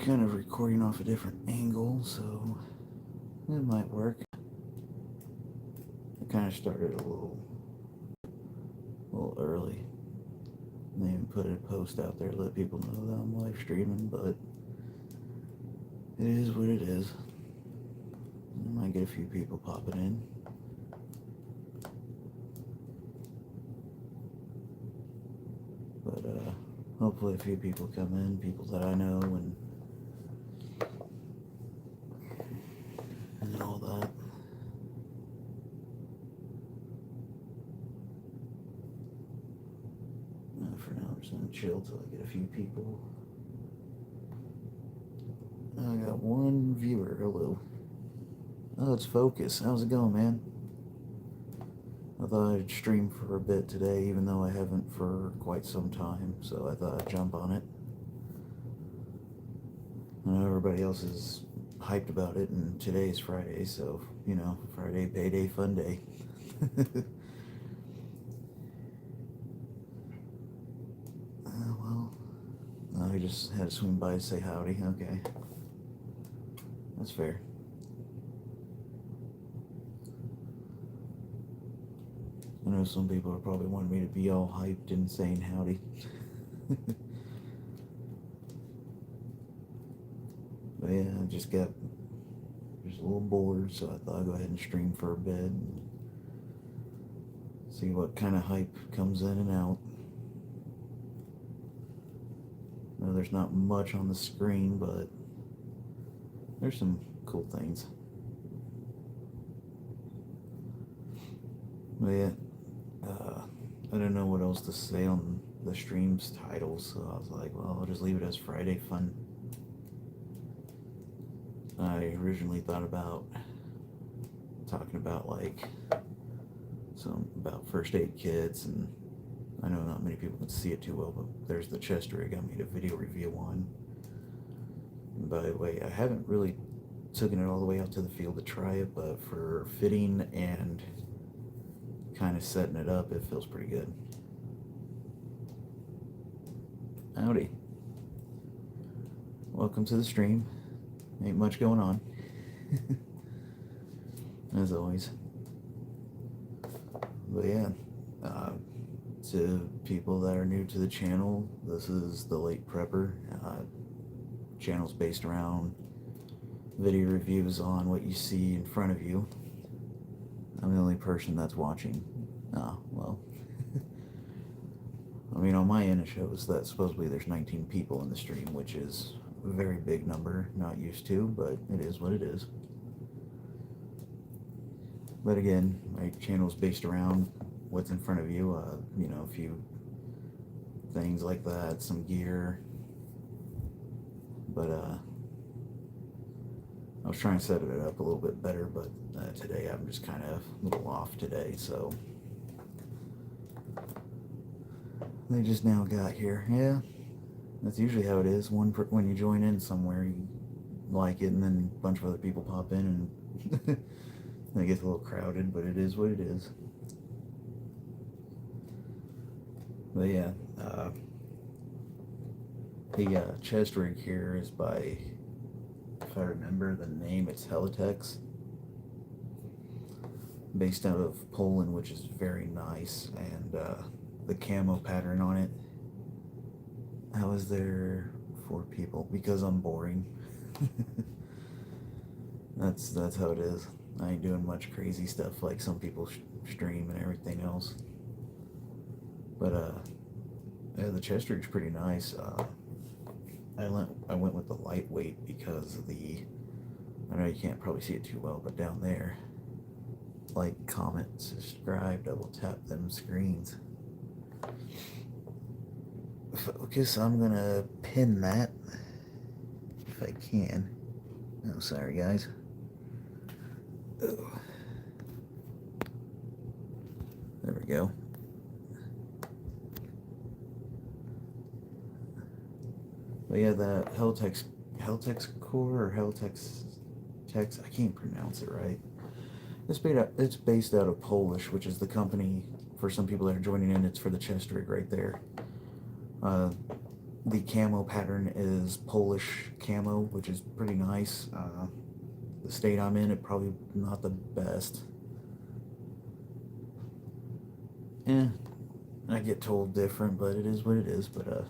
kind of recording off a different angle, so it might work. I kind of started a little early. They even put a post out there to let people know that I'm live streaming, but it is what it is. I might get a few people popping in. But hopefully a few people come in, people that I know and all that. For now, I'm just gonna chill till I get a few people. I got one viewer. Hello. Oh, it's Focus. How's it going, man? I thought I'd stream for a bit today, even though I haven't for quite some time, so I thought I'd jump on it. I know everybody else is hyped about it, and today is Friday, so, you know, Friday, payday, fun day. Well, I just had to swing by to say howdy. Okay. That's fair. I know some people are probably wanting me to be all hyped and saying howdy. But yeah, I just got a little bored, so I thought I'd go ahead and stream for a bit and see what kind of hype comes in and out. I know there's not much on the screen, but there's some cool things. But yeah, I don't know what else to say on the stream's title, so I was like, well, I'll just leave it as Friday Fun. I originally thought about talking about like about first aid kits, and I know not many people can see it too well, but there's the chest rig I made a video review on. And by the way, I haven't really taken it all the way out to the field to try it, but for fitting and kind of setting it up, it feels pretty good. Howdy. Welcome to the stream. Ain't much going on. As always. But yeah, to people that are new to the channel, this is The Late Prepper. Channel's based around video reviews on what you see in front of you. I'm the only person that's watching. Well. I mean, on my end it shows that supposedly there's 19 people in the stream, which is a very big number, not used to, but it is what it is. But again, my channel's based around what's in front of you, you know, a few things like that, some gear. But I was trying to set it up a little bit better, but today I'm just kind of a little off today, so they just now got here. Yeah, that's usually how it is. When you join in somewhere, you like it, and then a bunch of other people pop in, and it gets a little crowded, but it is what it is. But yeah, the chest rig here is by, if I remember the name, it's Helitex, based out of Poland, which is very nice, and the camo pattern on it. How is there 4 people? Because I'm boring. That's how it is. I ain't doing much crazy stuff like some people stream and everything else. But yeah, the chest rig's pretty nice. I went with the lightweight because of I know you can't probably see it too well, but down there, like, comment, subscribe, double tap them screens. Focus, I'm gonna pin that if I can. Oh, sorry guys. Oh. There we go. But yeah, the Helitex core, or Helitex, I can't pronounce it right. It's based out of Polish, which is the company, for some people that are joining in, it's for the chest rig right there. The camo pattern is Polish camo, which is pretty nice. The state I'm in, it probably not the best. Yeah, I get told different, but it is what it is. But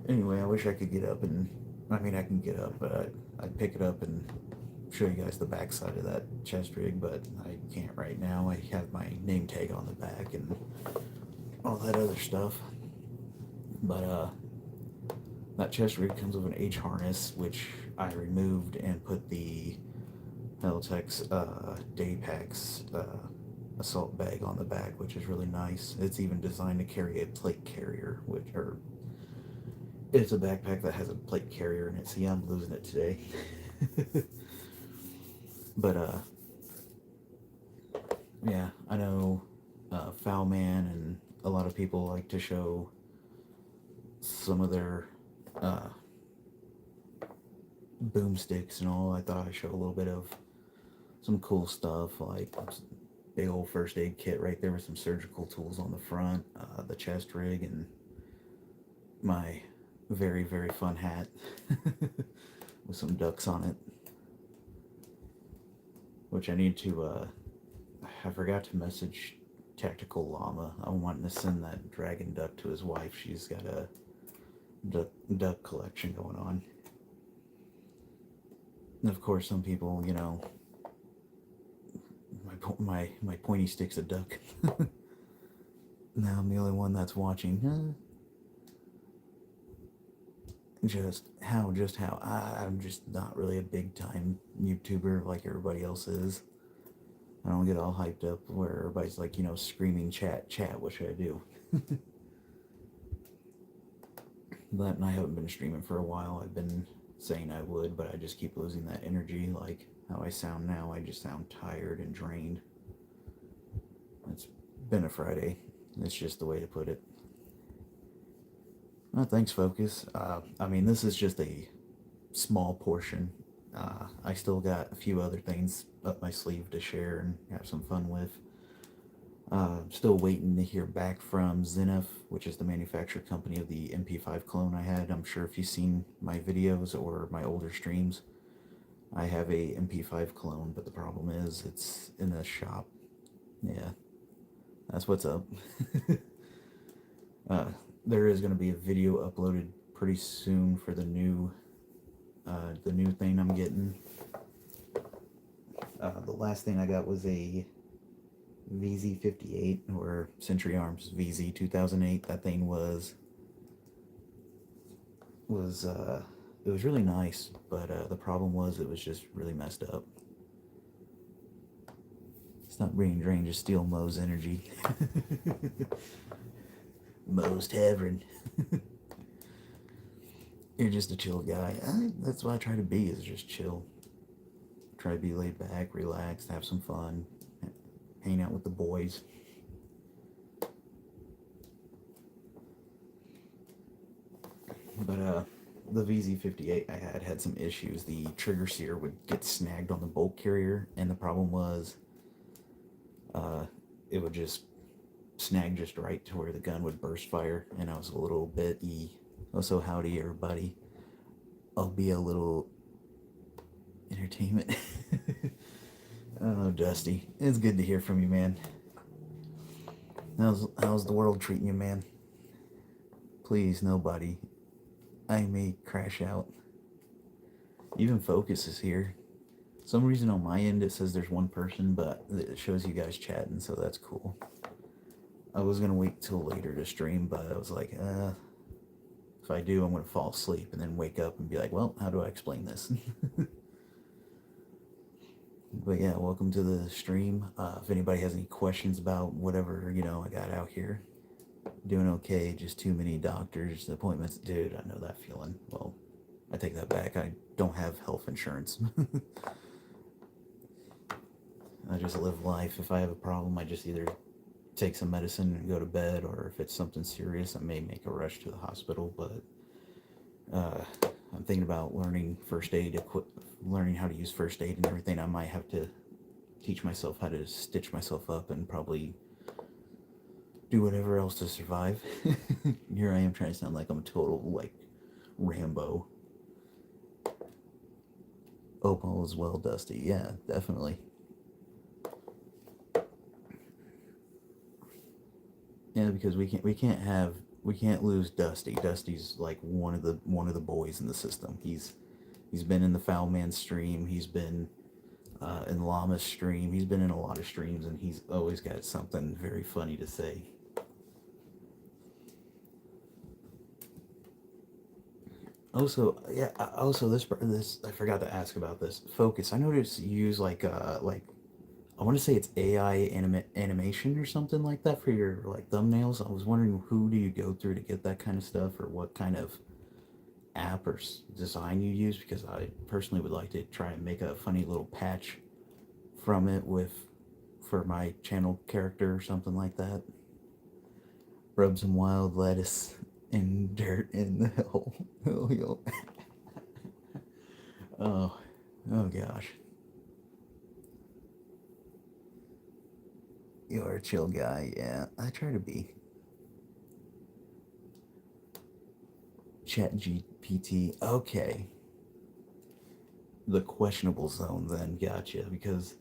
anyway, I wish I could get up and, I mean, I can get up, but I'd pick it up and show you guys the back side of that chest rig, but I can't right now. I have my name tag on the back and all that other stuff. But that chest rig comes with an H harness, which I removed and put the Heltex Daypax assault bag on the back, which is really nice. It's even designed to carry a plate carrier, or it's a backpack that has a plate carrier in it. See, I'm losing it today. But yeah, I know Foulman and a lot of people like to show some of their uh, boomsticks and all. I thought I'd show a little bit of some cool stuff, like big old first aid kit right there with some surgical tools on the front, the chest rig, and my very, very fun hat with some ducks on it. Which I need to, I forgot to message Tactical Llama. I'm wanting to send that dragon duck to his wife. She's got a duck collection going on. And of course, some people, you know, my pointy stick's a duck. Now I'm the only one that's watching. Just how I'm just not really a big time YouTuber like everybody else is. I don't get all hyped up where everybody's like, you know, screaming chat, what should I do? But I haven't been streaming for a while. I've been saying I would, but I just keep losing that energy. Like how I sound now, I just sound tired and drained. It's been a Friday. It's just the way to put it. Well, thanks, Focus. I mean, this is just a small portion. I still got a few other things up my sleeve to share and have some fun with. Still waiting to hear back from Zenith, which is the manufacturer company of the MP5 clone I had. I'm sure if you've seen my videos or my older streams, I have a MP5 clone, but the problem is it's in the shop. Yeah, that's what's up. There is going to be a video uploaded pretty soon for the new thing I'm getting. The last thing I got was a VZ58, or Century Arms VZ 2008. That thing was it was really nice, but the problem was it was just really messed up. It's not being drained, just steal Mo's energy. Mo's Tavern. You're just a chill guy. That's what I try to be, is just chill. Try to be laid back, relaxed, have some fun, hang out with the boys. But the VZ58 I had some issues. The trigger sear would get snagged on the bolt carrier, and the problem was it would just snag just right to where the gun would burst fire, and I was a little bit so howdy everybody. I'll be a little entertainment. I don't know, Dusty. It's good to hear from you, man. How's the world treating you, man? Please, nobody. I may crash out. Even Focus is here. Some reason on my end it says there's one person, but it shows you guys chatting, so that's cool. I was gonna wait till later to stream, but I was like, if I do, I'm gonna fall asleep and then wake up and be like, well, how do I explain this? But yeah, welcome to the stream. If anybody has any questions about whatever, you know, I got out here, doing okay, just too many doctor's appointments. Dude, I know that feeling. Well, I take that back. I don't have health insurance. I just live life. If I have a problem, I just either take some medicine and go to bed, or if it's something serious, I may make a rush to the hospital. But I'm thinking about learning first aid, learning how to use first aid and everything. I might have to teach myself how to stitch myself up and probably do whatever else to survive. Here I am trying to sound like I'm a total, like, Rambo. Opal as well, Dusty. Yeah, definitely. Yeah, because we can't lose Dusty. Dusty's like one of the boys in the system. He's been in the Foul Man stream. He's been in Llama's stream. He's been in a lot of streams, and he's always got something very funny to say. Also, yeah. Also, this I forgot to ask about this. Focus. I noticed you use like I want to say it's animation or something like that for your like thumbnails. I was wondering who do you go through to get that kind of stuff, or what kind of app or design you use? Because I personally would like to try and make a funny little patch from it with for my channel character or something like that. Rub some wild lettuce and dirt in the hole. Oh, oh gosh. You're a chill guy, yeah. I try to be. Chat GPT. Okay. The questionable zone then, gotcha. Because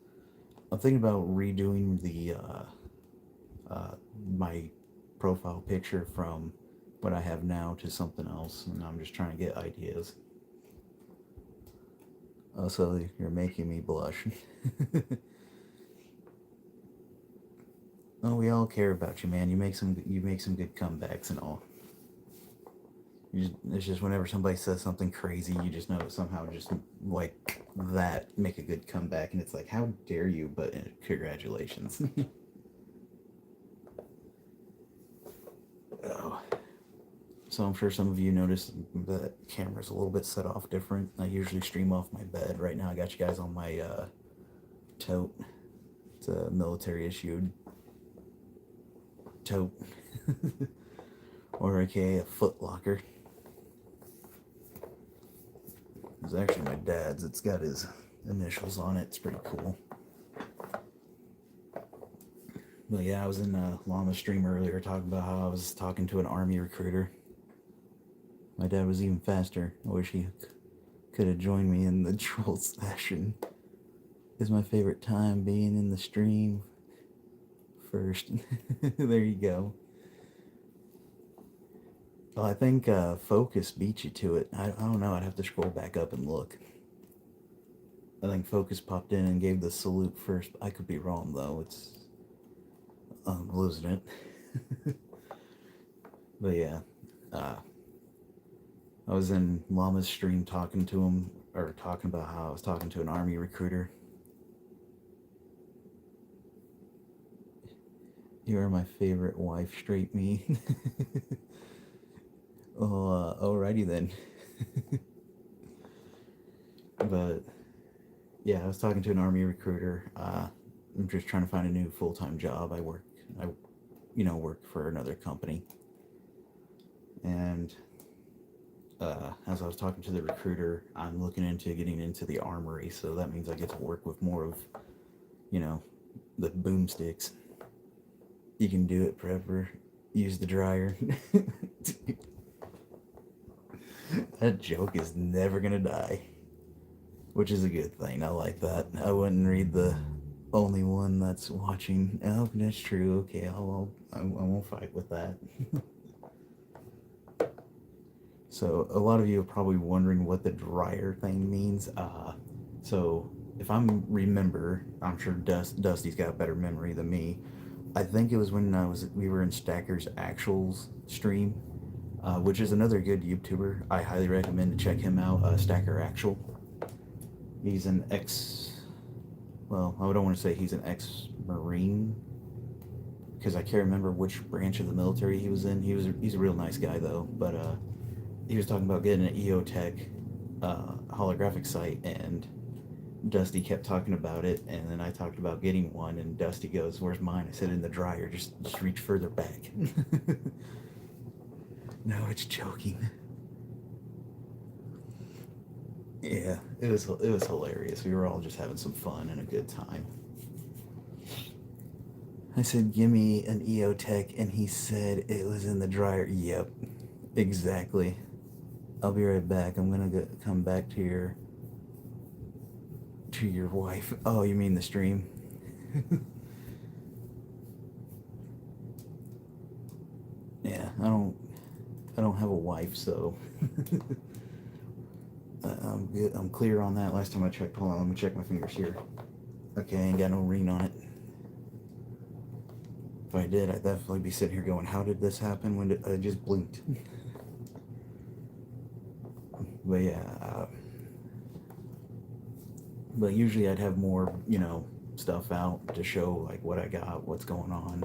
I'm thinking about redoing the uh, my profile picture from what I have now to something else, and I'm just trying to get ideas. Oh, so you're making me blush. Oh, we all care about you, man. You make some good comebacks and all. It's just whenever somebody says something crazy, you just know somehow just like that make a good comeback, and it's like, how dare you? But congratulations. Oh. So I'm sure some of you noticed the camera's a little bit set off different. I usually stream off my bed. Right now I got you guys on my tote. It's a military issued tote. Or aka a foot locker. It's actually my dad's. It's got his initials on it. It's pretty cool. But yeah, I was in a Llama stream earlier talking about how I was talking to an army recruiter. My dad was even faster. I wish he could have joined me in the troll session. It's my favorite time being in the stream first. There you go. Well, I think Focus beat you to it. I don't know. I'd have to scroll back up and look. I think Focus popped in and gave the salute first. I could be wrong, though. I'm losing it. But yeah. I was in Llama's stream talking to him, or talking about how I was talking to an army recruiter. You are my favorite wife, straight me. Oh, alrighty then. But yeah, I was talking to an army recruiter. I'm just trying to find a new full-time job. I work for another company, and as I was talking to the recruiter, I'm looking into getting into the armory, so that means I get to work with more of, the boomsticks. You can do it, Prepper. Use the dryer. That joke is never gonna die, which is a good thing. I like that. I wouldn't read the only one that's watching. Oh, that's true. Okay, I won't fight with that. So a lot of you are probably wondering what the dryer thing means. So if I'm sure Dusty's got better memory than me. I think it was when we were in Stacker's Actuals stream, which is another good YouTuber. I highly recommend to check him out. Stacker Actual. He's an I don't want to say he's an ex-Marine, because I can't remember which branch of the military he was in. He's a real nice guy though, but he was talking about getting an EOTech holographic sight, and Dusty kept talking about it, and then I talked about getting one, and Dusty goes, "Where's mine?" I said, "In the dryer. Just reach further back." No, it's joking. Yeah, it was hilarious. We were all just having some fun and a good time. I said, give me an EOTech, and he said it was in the dryer. Yep, exactly. I'll be right back. I'm gonna come back to your wife. Oh, you mean the stream? Yeah, I don't have a wife, so I'm good. I'm clear on that. Last time I checked, hold on, let me check my fingers here. Okay, I ain't got no ring on it. If I did, I'd definitely be sitting here going, how did this happen? When did I just blinked? But yeah, but usually I'd have more, stuff out to show like what I got, what's going on.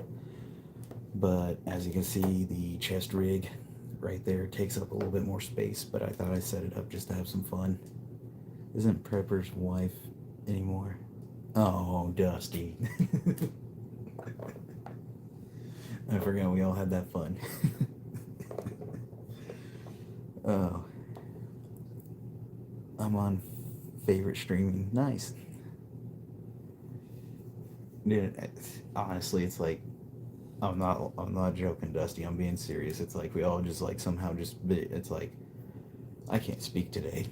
But as you can see, the chest rig right there takes up a little bit more space, but I thought I'd set it up just to have some fun. Isn't Prepper's wife anymore? Oh, Dusty. I forgot we all had that fun. Oh. I'm on favorite streaming. Nice. Dude, honestly, it's like I'm not joking, Dusty. I'm being serious. It's like we all just like somehow just it's like I can't speak today.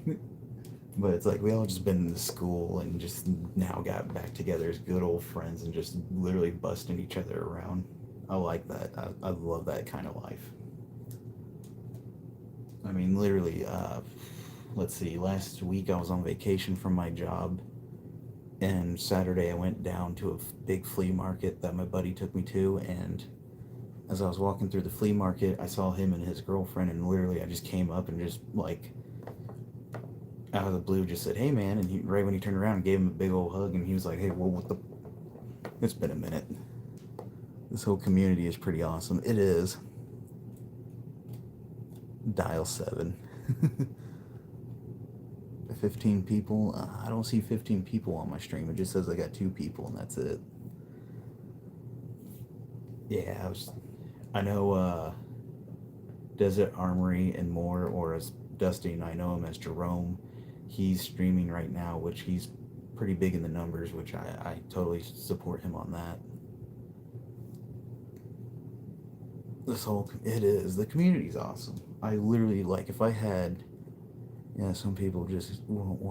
But it's like we all just been in the school and just now got back together as good old friends and just literally busting each other around. I like that. I love that kind of life. I mean, literally, let's see, last week I was on vacation from my job, and Saturday I went down to a big flea market that my buddy took me to, and as I was walking through the flea market, I saw him and his girlfriend, and literally I just came up and just like out of the blue just said, hey man, and right when he turned around, gave him a big old hug, and he was like, hey, well, it's been a minute. This whole community is pretty awesome. It is. Dial 7. 15 people. I don't see 15 people on my stream. It just says I got 2 people, and that's it. Yeah, I know Desert Armory and more, or as Dusty and I know him as Jerome. He's streaming right now, which he's pretty big in the numbers, which I totally support him on that. It is. The community's awesome. I literally, like, if I had, some people just won't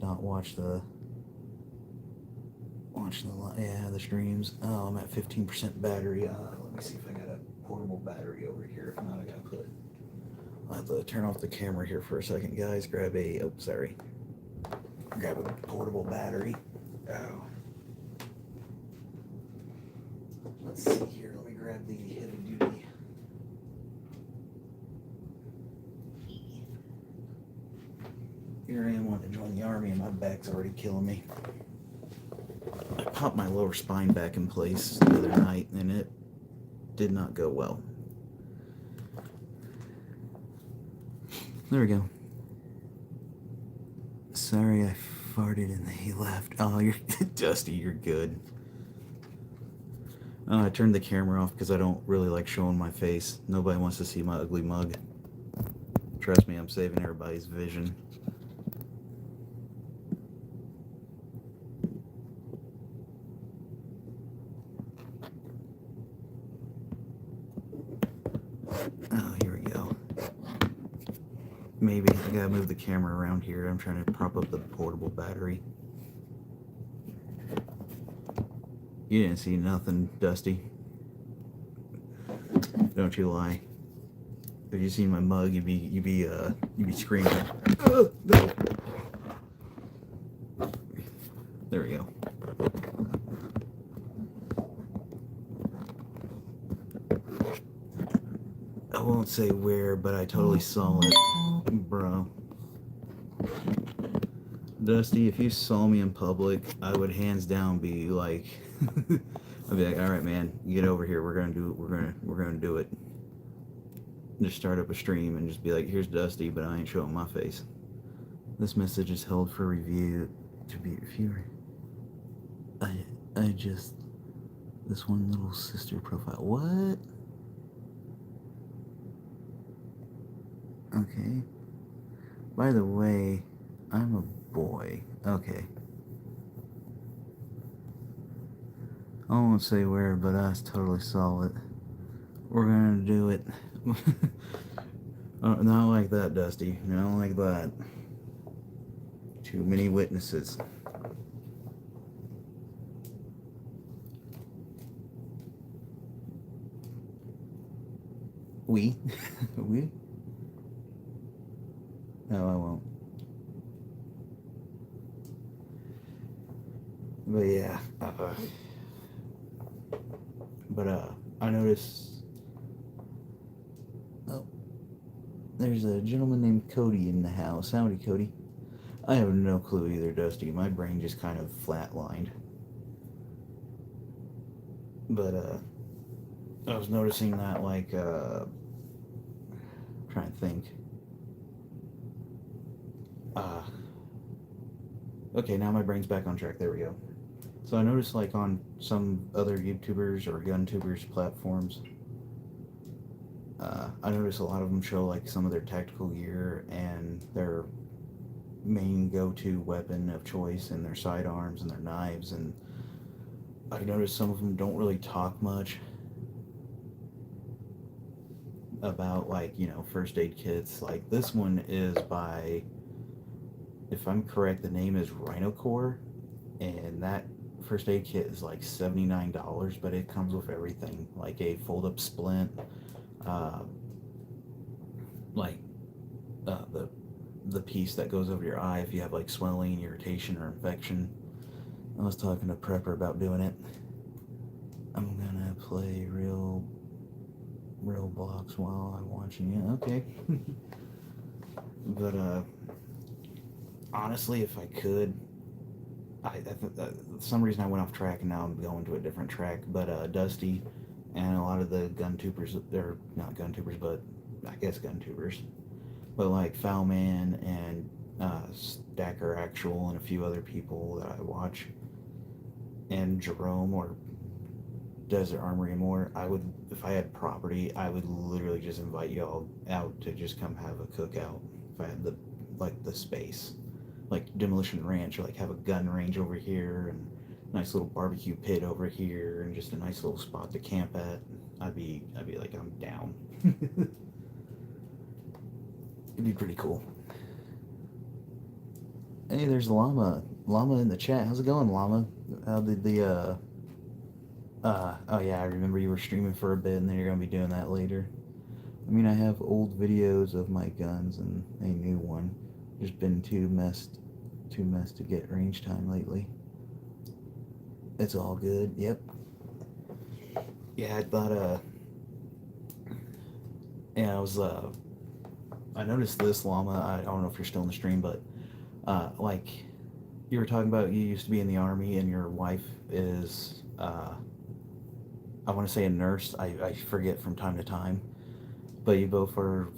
not watch the streams. Oh, I'm at 15% battery. Let me see if I got a portable battery over here. If not, I'll have to turn off the camera here for a second, guys. Grab a portable battery. Oh. Let's see here. Let me grab the heavy duty. Here I am wanting to join the army, and my back's already killing me. I popped my lower spine back in place the other night, and it did not go well. There we go. Sorry I farted and he left. Oh, you're Dusty, you're good. I turned the camera off because I don't really like showing my face. Nobody wants to see my ugly mug. Trust me, I'm saving everybody's vision. Oh, here we go. Maybe I gotta move the camera around here. I'm trying to prop up the portable battery. You didn't see nothing, Dusty. Don't you lie. If you seen my mug, you'd be screaming. No. There we go. I won't say where, but I totally saw it, bro. Dusty, if you saw me in public, I would hands down be like, I'd be like, all right, man, get over here. We're gonna do it. Just start up a stream and just be like, here's Dusty, but I ain't showing my face. This message is held for review to be reviewed. I just this one little sister profile. What? Okay. By the way, I'm a boy. Okay. I won't say where, but I totally saw it. We're gonna do it. Not like that, Dusty. Not like that. Too many witnesses. We? We? No, I won't. But yeah. I noticed. Oh, there's a gentleman named Cody in the house. Howdy, Cody. I have no clue either, Dusty. My brain just kind of flatlined. But I was noticing that, like, trying to think. Uh, okay, now my brain's back on track. There we go. So I noticed, like, on some other YouTubers or gun tubers platforms, I noticed a lot of them show, like, some of their tactical gear and their main go-to weapon of choice and their sidearms and their knives, and I've noticed some of them don't really talk much about, like, first aid kits. Like, this one is by, if I'm correct, the name is Rhinocore, and that first aid kit is like $79, but it comes with everything, like a fold-up splint, uh, like the piece that goes over your eye if you have like swelling, irritation, or infection. I was talking to Prepper about doing it. I'm gonna play real blocks while I'm watching it. Okay. But honestly, if I could, some reason I went off track and now I'm going to a different track. But Dusty and a lot of the gun tubers, they're not gun tubers, but I guess gun tubers, but like Foulman and Stacker Actual and a few other people that I watch, and Jerome or Desert Armory and more, I would, if I had property, I would literally just invite y'all out to just come have a cookout. If I had the space, like Demolition Ranch, or like have a gun range over here and nice little barbecue pit over here and just a nice little spot to camp at. I'd be like, I'm down. It'd be pretty cool. Hey, there's Llama in the chat. How's it going, Llama? How did oh yeah, I remember you were streaming for a bit, and then you're gonna be doing that later. I mean, I have old videos of my guns and a new one. Just been too messed to get range time lately. It's all good. Yep. Yeah, I thought yeah, I noticed this, Llama. I don't know if you're still in the stream, but like you were talking about, you used to be in the Army and your wife is I want to say a nurse. I forget from time to time, but you both are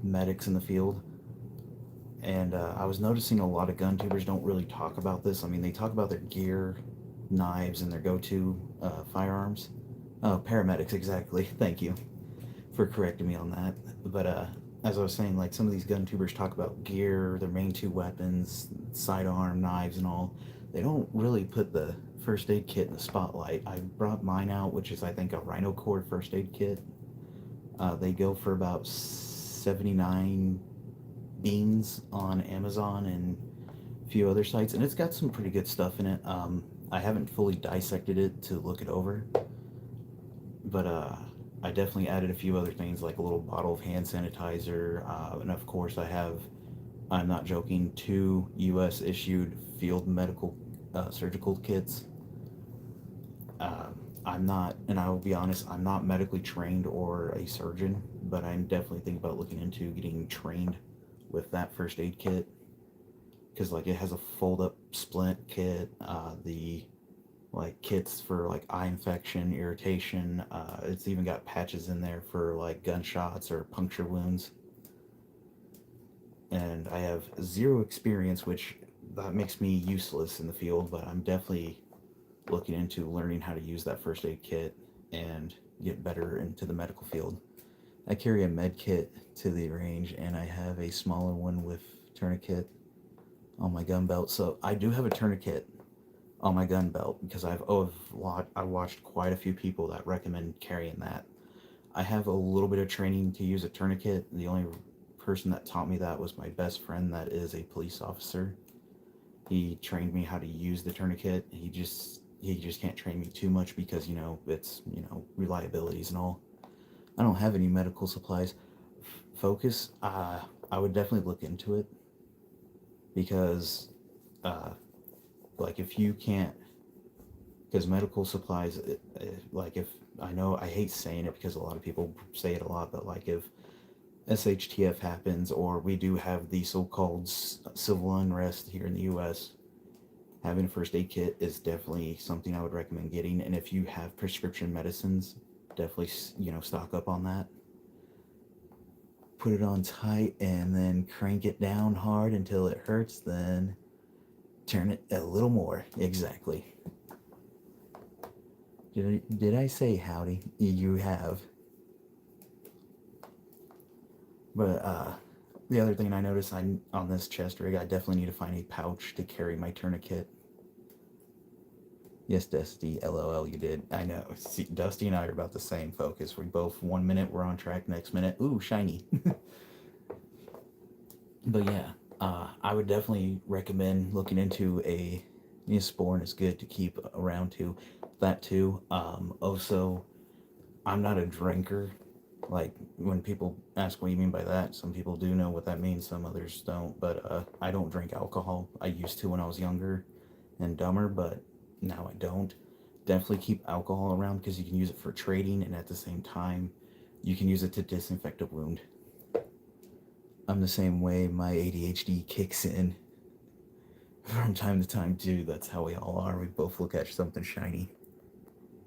medics in the field. And I was noticing a lot of gun tubers don't really talk about this. I mean, they talk about their gear, knives, and their go-to firearms. Paramedics, exactly. Thank you for correcting me on that. But as I was saying, like, some of these gun tubers talk about gear, their main two weapons, sidearm, knives, and all. They don't really put the first aid kit in the spotlight. I brought mine out, which is, I think, a Rhinocore first aid kit. They go for about 79 beans on Amazon and a few other sites, and it's got some pretty good stuff in it. I haven't fully dissected it to look it over, but I definitely added a few other things, like a little bottle of hand sanitizer, and of course I'm not joking, 2 U.S. issued field medical surgical kits. I'm not, and I will be honest, I'm not medically trained or a surgeon, but I'm definitely thinking about looking into getting trained with that first aid kit, because like it has a fold up splint kit, the like kits for like eye infection, irritation, it's even got patches in there for like gunshots or puncture wounds. And I have 0 experience, which that makes me useless in the field, but I'm definitely looking into learning how to use that first aid kit and get better into the medical field. I carry a med kit to the range, and I have a smaller one with tourniquet on my gun belt. So I do have a tourniquet on my gun belt because I watched quite a few people that recommend carrying that. I have a little bit of training to use a tourniquet. The only person that taught me that was my best friend that is a police officer. He trained me how to use the tourniquet. He just can't train me too much because it's reliabilities and all. I don't have any medical supplies. Focus. I would definitely look into it because, uh, like, if you can't, because medical supplies, like, if I know I hate saying it because a lot of people say it a lot, but like if SHTF happens or we do have the so-called civil unrest here in the U.S., having a first aid kit is definitely something I would recommend getting. And if you have prescription medicines, definitely stock up on that. Put it on tight and then crank it down hard until it hurts. Then turn it a little more. Exactly. Did I say howdy? You have. But the other thing I noticed on this chest rig, I definitely need to find a pouch to carry my tourniquet. Yes, Dusty, LOL, you did. I know. See, Dusty and I are about the same focus. We both, 1 minute, we're on track, next minute, ooh, shiny. But yeah, I would definitely recommend looking into a Neosporin. Is good to keep around too. That too. Also, I'm not a drinker. Like, when people ask what you mean by that, some people do know what that means, some others don't. But I don't drink alcohol. I used to when I was younger and dumber, but now I don't. Definitely keep alcohol around because you can use it for trading, and at the same time, you can use it to disinfect a wound. I'm the same way. My ADHD kicks in from time to time too. That's how we all are. We both look at something shiny.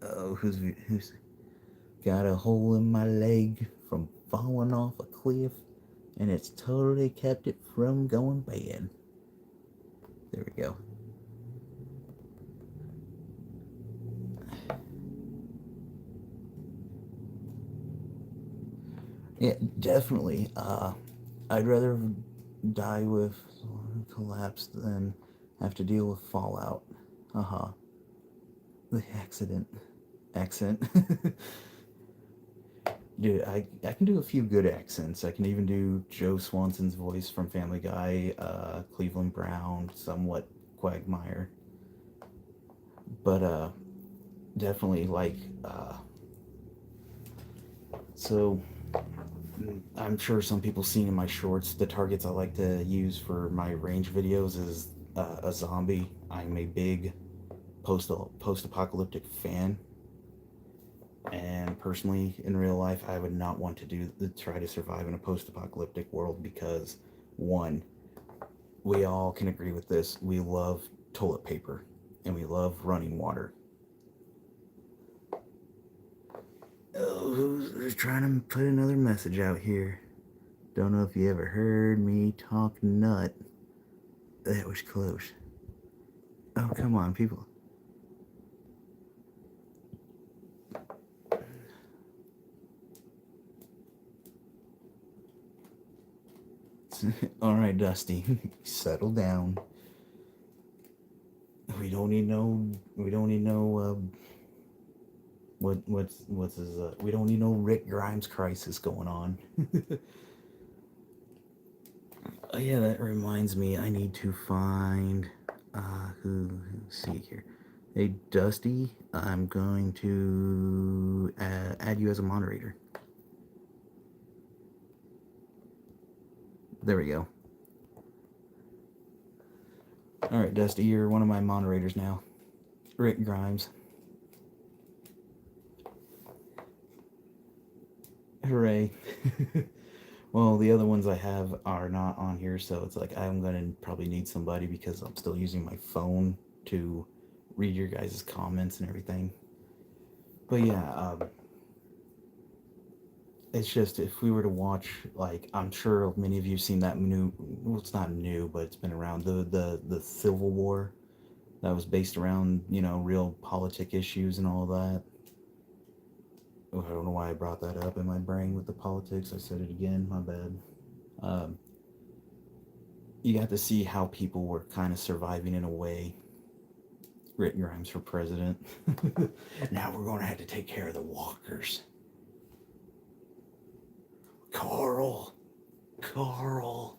Oh, who's got a hole in my leg from falling off a cliff, and it's totally kept it from going bad. There we go. Yeah, definitely. I'd rather die with collapse than have to deal with fallout. Uh-huh. The accident. Accent. Dude, I can do a few good accents. I can even do Joe Swanson's voice from Family Guy, Cleveland Brown, somewhat Quagmire. But definitely like so I'm sure some people seen in my shorts the targets I like to use for my range videos is a zombie. I'm a big post-apocalyptic fan, and personally in real life I would not want to try to survive in a post-apocalyptic world because, one, we all can agree with this, we love toilet paper and we love running water. Oh, who's trying to put another message out here? Don't know if you ever heard me talk nut. That was close. Oh, come on, people. All right, Dusty, settle down. We don't need no. We don't need no. What's his? We don't need no Rick Grimes crisis going on. Oh yeah, that reminds me. I need to find. Who's see here? Hey, Dusty, I'm going to add you as a moderator. There we go. All right, Dusty, you're one of my moderators now. Rick Grimes. Hooray. Well, the other ones I have are not on here, so it's like I'm going to probably need somebody because I'm still using my phone to read your guys' comments and everything. But yeah, it's just if we were to watch, like, I'm sure many of you have seen that new, well, it's not new, but it's been around, the Civil War that was based around, real politic issues and all that. Oh, I don't know why I brought that up in my brain with the politics. I said it again, my bad. Um, you got to see how people were kind of surviving in a way Rick Grimes for president. Now we're going to have to take care of the walkers. Coral. Coral.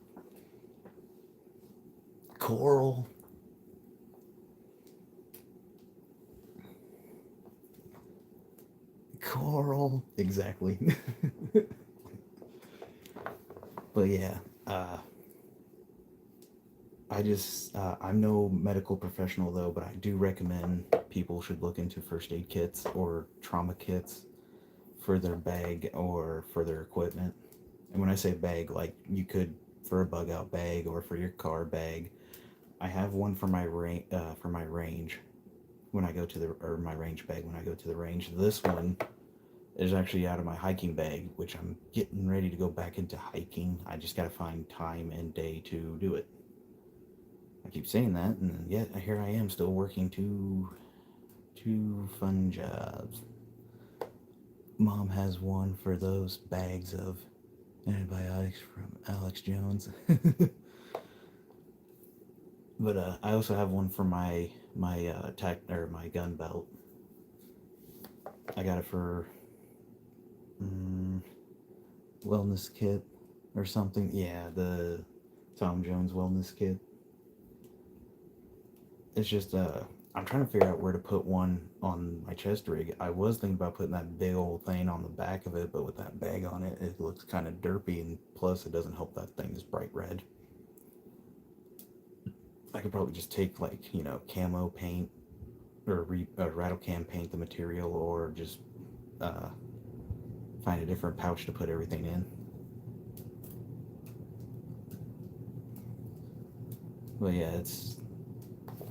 Coral. Coral. Exactly. But yeah, I'm no medical professional though, but I do recommend people should look into first aid kits or trauma kits for their bag or for their equipment. And when I say bag, like you could for a bug out bag or for your car bag. I have one for my range when I go to the or my range bag when I go to the range. This one is actually out of my hiking bag, which I'm getting ready to go back into hiking. I just got to find time and day to do it. I keep saying that, and yet here I am still working two fun jobs. Mom has one for those bags of antibiotics from Alex Jones. But I also have one for my my gun belt. I got it for wellness kit or something. Yeah, the Tom Jones wellness kit. It's just I'm trying to figure out where to put one on my chest rig. I was thinking about putting that big old thing on the back of it, but with that bag on it, it looks kind of derpy, and plus it doesn't help that thing is bright red. I could probably just take like camo paint or rattle can paint the material, or just uh, find a different pouch to put everything in. But yeah, it's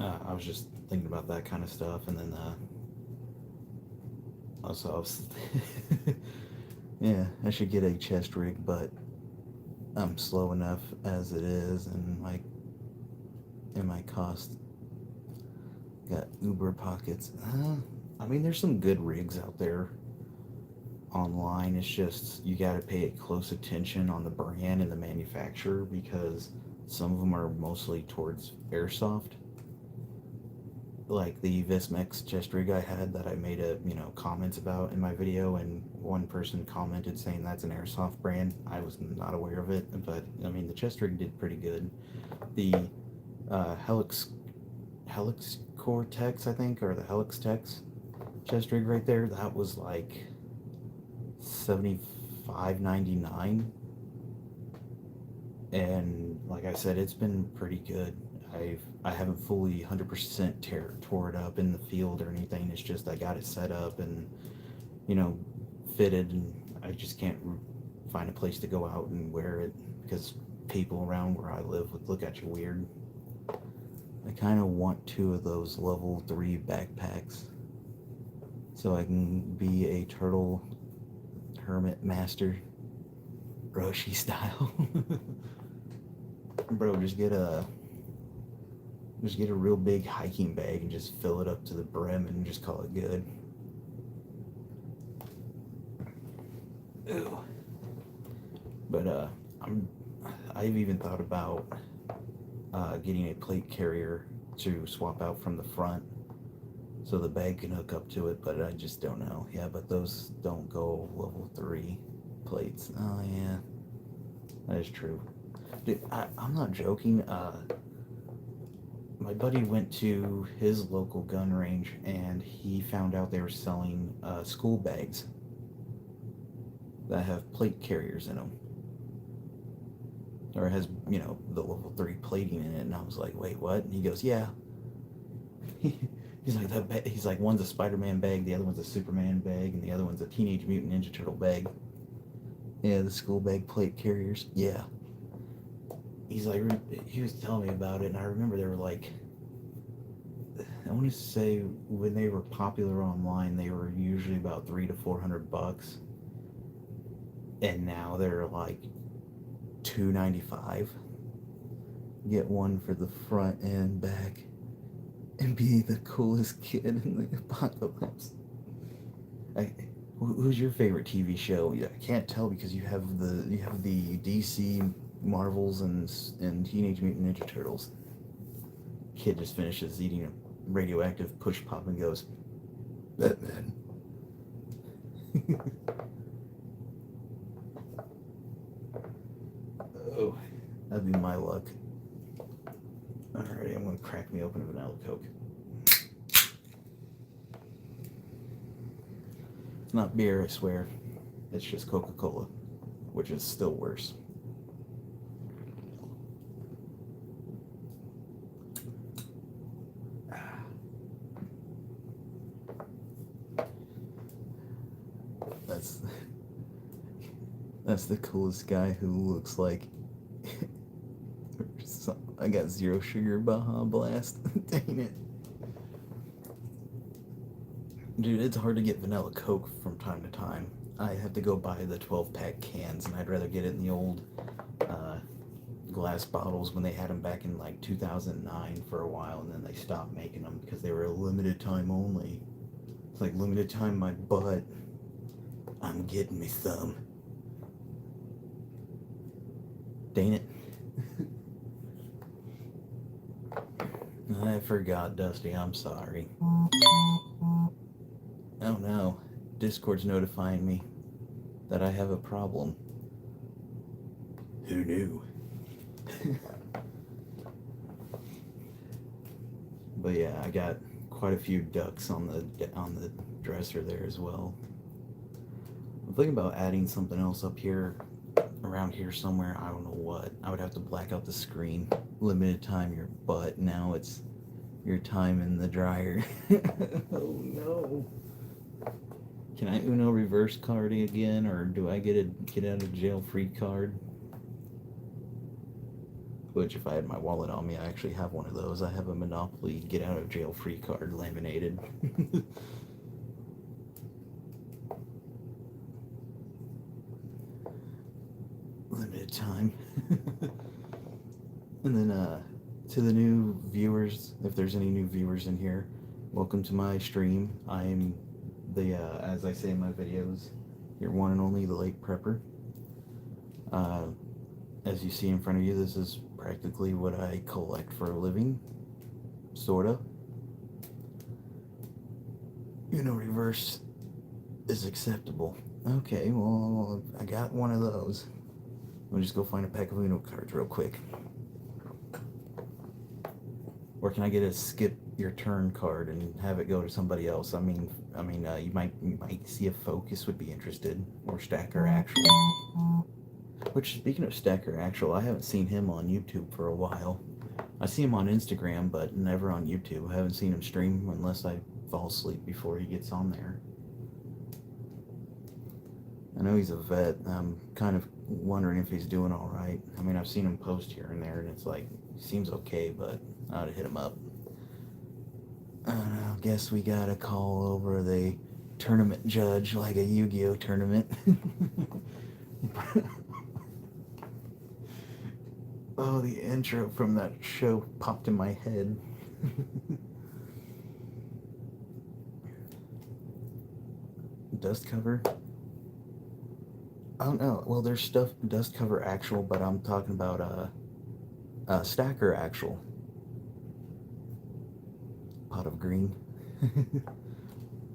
I was just thinking about that kind of stuff, and then also I was yeah, I should get a chest rig, but I'm slow enough as it is, and my cost got Uber pockets. I mean, there's some good rigs out there online. It's just you got to pay close attention on the brand and the manufacturer, because some of them are mostly towards airsoft. Like the Vismex chest rig I had that I made comments about in my video, and one person commented saying that's an airsoft brand. I was not aware of it, but I mean the chest rig did pretty good. The Helix Cortex, I think, or the Helix Tex chest rig right there, that was like $75.99, and like I said, it's been pretty good. I haven't fully 100% tore it up in the field or anything. It's just I got it set up and fitted, and I just can't find a place to go out and wear it because people around where I live would look at you weird. I kind of want 2 of those level 3 backpacks so I can be a turtle hermit master, Roshi style. Bro, just get a real big hiking bag and just fill it up to the brim and just call it good. Ew. But I've even thought about getting a plate carrier to swap out from the front so the bag can hook up to it, but I just don't know. Yeah, but those don't go level 3 plates. Oh yeah, that is true. Dude, I'm not joking. My buddy went to his local gun range and he found out they were selling school bags that have plate carriers in them, or has the level 3 plating in it. And I was like, wait, what? And he goes, yeah. He's like, he's like, one's a Spider-Man bag, the other one's a Superman bag, and the other one's a Teenage Mutant Ninja Turtle bag. Yeah, the school bag plate carriers. Yeah. He's like, he was telling me about it, and I remember they were like, I want to say when they were popular online, they were usually about $300 to $400, and now they're like $295. Get one for the front and back, and be the coolest kid in the apocalypse. Who's your favorite TV show? I can't tell because you have the DC, Marvels, and Teenage Mutant Ninja Turtles. Kid just finishes eating radioactive push pop and goes, Batman. Oh, that'd be my luck. Alrighty, I'm gonna crack me open a vanilla Coke. It's not beer, I swear. It's just Coca-Cola, which is still worse. That's the coolest guy who looks like I got zero sugar Baja Blast. Dang it. Dude, it's hard to get vanilla Coke from time to time. I have to go buy the 12-pack cans, and I'd rather get it in the old glass bottles when they had them back in like 2009 for a while, and then they stopped making them because they were a limited time only. It's like limited time my butt. I'm getting me some. Dang it. I forgot, Dusty. I'm sorry. Oh no. Discord's notifying me that I have a problem. Who knew? But yeah, I got quite a few ducks on the dresser there as well. I'm thinking about adding something else up here, around here somewhere. I don't know what. I would have to black out the screen. Limited time your butt. Now it's your time in the dryer. Oh no. Can I Uno reverse card again, or do I get a get out of jail free card? Which, if I had my wallet on me, I actually have one of those. I have a Monopoly get out of jail free card laminated. Limited time. And then to the new viewers, if there's any new viewers in here, welcome to my stream. I'm the as I say in my videos, your one and only the late prepper. As you see in front of you, this is practically what I collect for a living, sorta. Uno reverse is acceptable. Okay, well, I got one of those. Let me just go find a pack of Uno cards real quick. Or can I get a skip your turn card and have it go to somebody else? I mean, you might see if Focus would be interested, or Stacker Actual. Which, speaking of Stacker Actual, I haven't seen him on YouTube for a while. I see him on Instagram, but never on YouTube. I haven't seen him stream unless I fall asleep before he gets on there. I know he's a vet. I'm kind of wondering if he's doing all right. I mean, I've seen him post here and there, and it's like, he seems okay, but I ought to hit him up. I don't know, I guess we gotta call over the tournament judge like a Yu-Gi-Oh tournament. Oh, the intro from that show popped in my head. Dust cover? Oh no, well there's stuff Dust cover actual, but I'm talking about Stacker Actual. Pot of Green.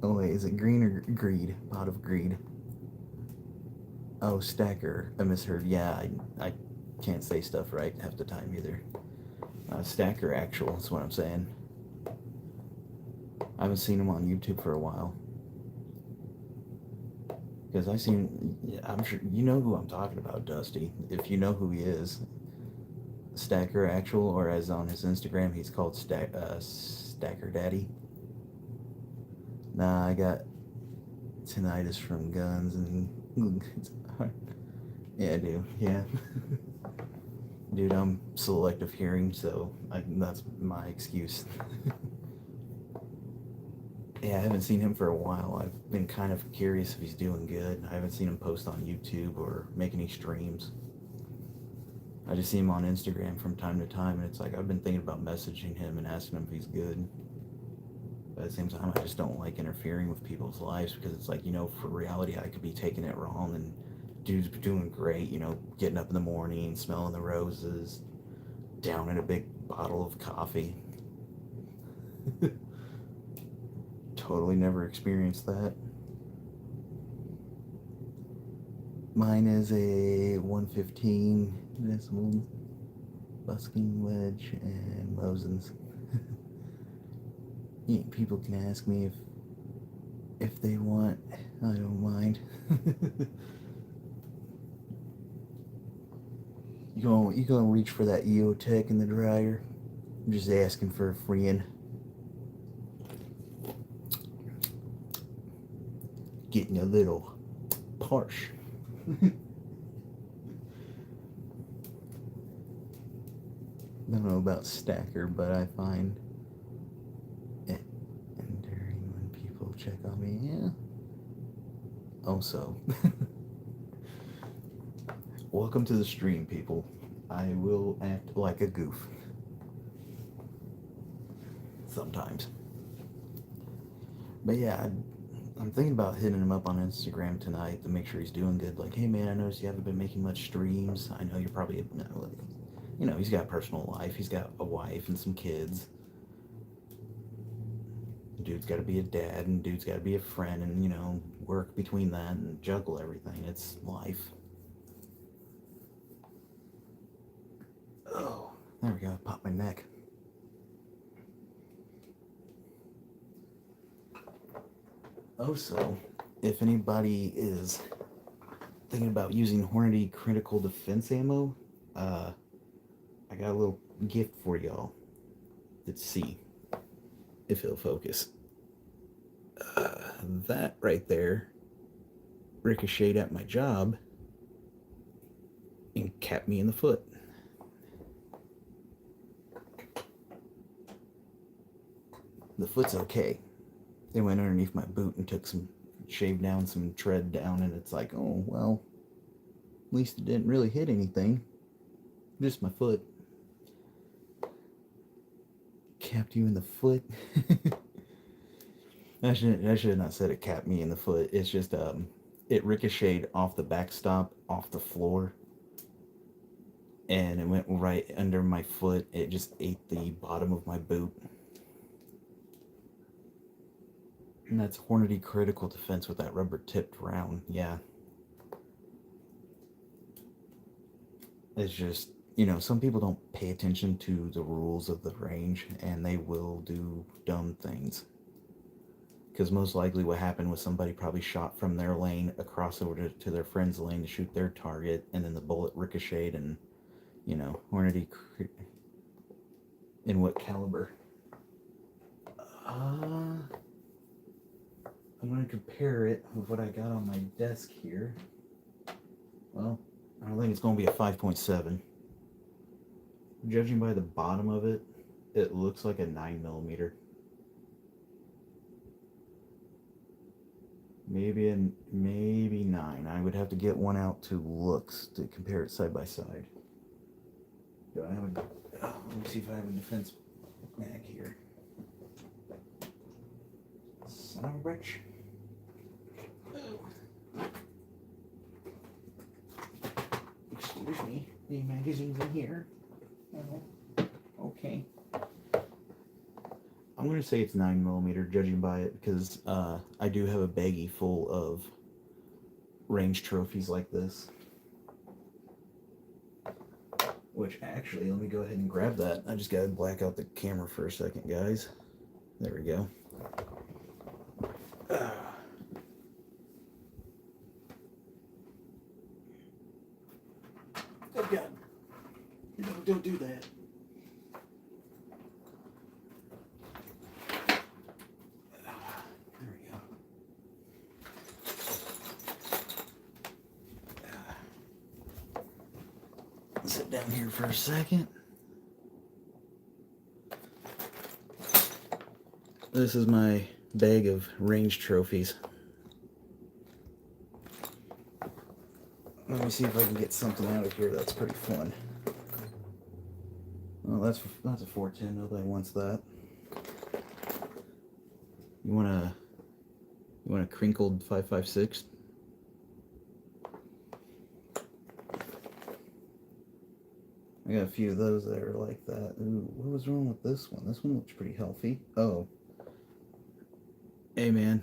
Oh wait, is it green or greed? Pot of Greed. Oh, Stacker. I misheard. Yeah, I can't say stuff right half the time either. Stacker Actual is what I'm saying. I haven't seen him on YouTube for a while. Because I'm sure you know who I'm talking about, Dusty. If you know who he is. Stacker Actual, or as on his Instagram, he's called Stacker Daddy. Nah, I got tinnitus from guns and yeah, I do. Yeah. Dude, I'm selective hearing, so that's my excuse. Yeah, I haven't seen him for a while. I've been kind of curious if he's doing good. I haven't seen him post on YouTube or make any streams. I just see him on Instagram from time to time, and it's like I've been thinking about messaging him and asking him if he's good. But at the same time, I just don't like interfering with people's lives, because it's like, for reality, I could be taking it wrong, and dude's doing great, getting up in the morning, smelling the roses, downing a big bottle of coffee. totally never experienced that. Mine is a 115 decimal busking wedge and Mosins. People can ask me if they want. I don't mind. You gonna reach for that EOTech in the dryer? I'm just asking for a friend. Getting a little harsh. I don't know about Stacker, but I find it endearing when people check on me. Yeah. Also, welcome to the stream, people. I will act like a goof. Sometimes. But yeah, I'm thinking about hitting him up on Instagram tonight to make sure he's doing good. Like, hey man, I noticed you haven't been making much streams. I know you're probably, you know, he's got a personal life. He's got a wife and some kids. Dude's got to be a dad, and dude's got to be a friend, and, you know, work between that and juggle everything. It's life. Oh, there we go. Pop my neck. Also, if anybody is thinking about using Hornady critical defense ammo, I got a little gift for y'all. Let's see if it'll focus. That right there ricocheted at my job and capped me in the foot. The foot's okay. They went underneath my boot and took some, shaved down some tread down, and it's like, oh, well, at least it didn't really hit anything. Just my foot. Capped you in the foot? I should have not said it capped me in the foot. It's just, it ricocheted off the backstop, off the floor, and it went right under my foot. It just ate the bottom of my boot. And that's Hornady critical defense with that rubber tipped round. Yeah. It's just, you know, some people don't pay attention to the rules of the range, and they will do dumb things. Because most likely what happened was somebody probably shot from their lane across over to their friend's lane to shoot their target, and then the bullet ricocheted, and, you know, Hornady in what caliber? I'm going to compare it with what I got on my desk here. Well, I don't think it's going to be a 5.7. Judging by the bottom of it, it looks like a 9mm. Maybe 9. I would have to get one out to looks to compare it side by side. Do I have a? Let me see if I have a defense mag here. Son of a bitch. Excuse me, the magazine's in here. Oh, okay. I'm going to say it's 9mm, judging by it, because I do have a baggie full of range trophies like this. Which, actually, let me go ahead and grab that. I just got to black out the camera for a second, guys. There we go. Oh, God. No, don't do that. Sit down here for a second. This is my bag of range trophies. Let me see if I can get something out of here that's pretty fun. Well, that's a 410. Nobody wants that. You want a crinkled 5.56? I got a few of those that are like that. Ooh, what was wrong with this one? This one looks pretty healthy. Oh. Hey, man.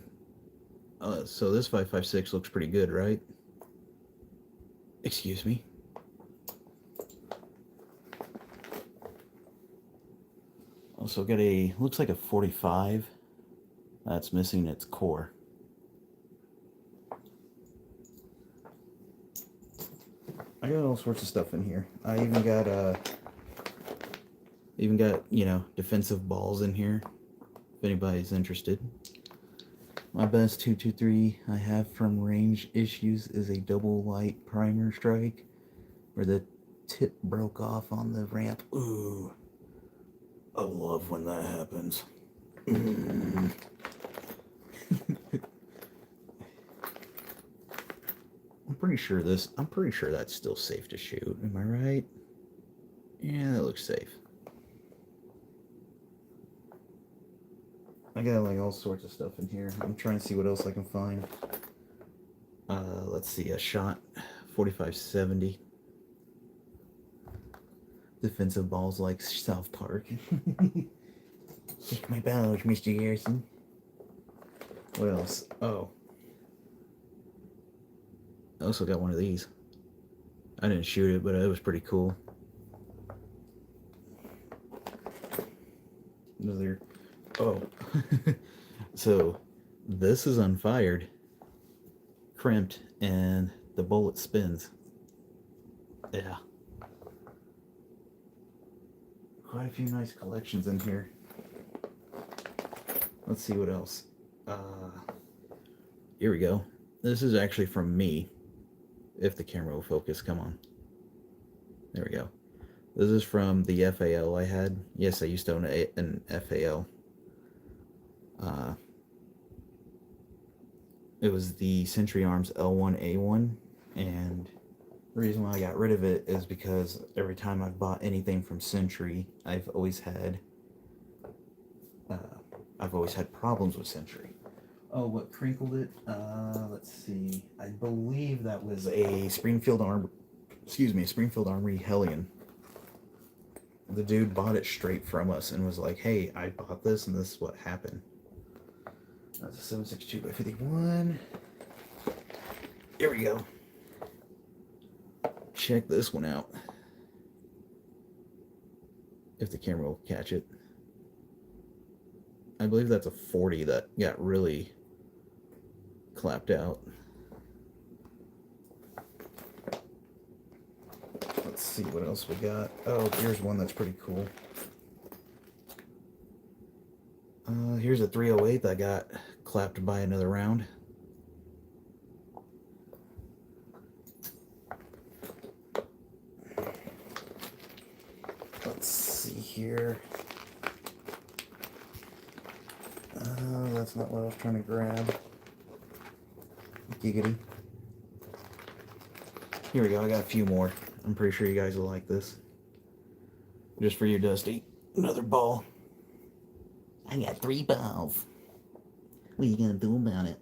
So this 5.56 looks pretty good, right? Excuse me. Also got a, looks like a 45 that's missing its core. I got all sorts of stuff in here. I even got, you know, defensive balls in here if anybody's interested. My best 223 I have from Range Issues is a double light primer strike where the tip broke off on the ramp. Ooh, I love when that happens. I'm pretty sure that's still safe to shoot. Am I right? Yeah, that looks safe. I got like all sorts of stuff in here. I'm trying to see what else I can find. Let's see, a shot 4570. Defensive balls like South Park. Kick my balls, Mr. Garrison. What else? Oh. I also got one of these. I didn't shoot it, but it was pretty cool. Another. Oh. So, this is unfired, crimped, and the bullet spins. Yeah. Quite a few nice collections in here. Let's see what else. Here we go. This is actually from me. If the camera will focus, come on. There we go. This is from the FAL I had. Yes, I used to own an FAL. It was the Century Arms L1A1, and the reason why I got rid of it is because every time I've bought anything from Century, I've always had problems with Century. Oh, what crinkled it? Let's see. I believe that was a Springfield Armory Hellion. The dude bought it straight from us and was like, "Hey, I bought this, and this is what happened." That's a 762 by 51. Here we go. Check this one out. If the camera will catch it. I believe that's a 40 that got really clapped out. Let's see what else we got. Oh, here's one that's pretty cool. Here's a 308 that got clapped by another round. Let's see here. That's not what I was trying to grab. Giggity. Here we go. I got a few more. I'm pretty sure you guys will like this. Just for you, Dusty. Another ball. I got 3 balls. What are you gonna do about it?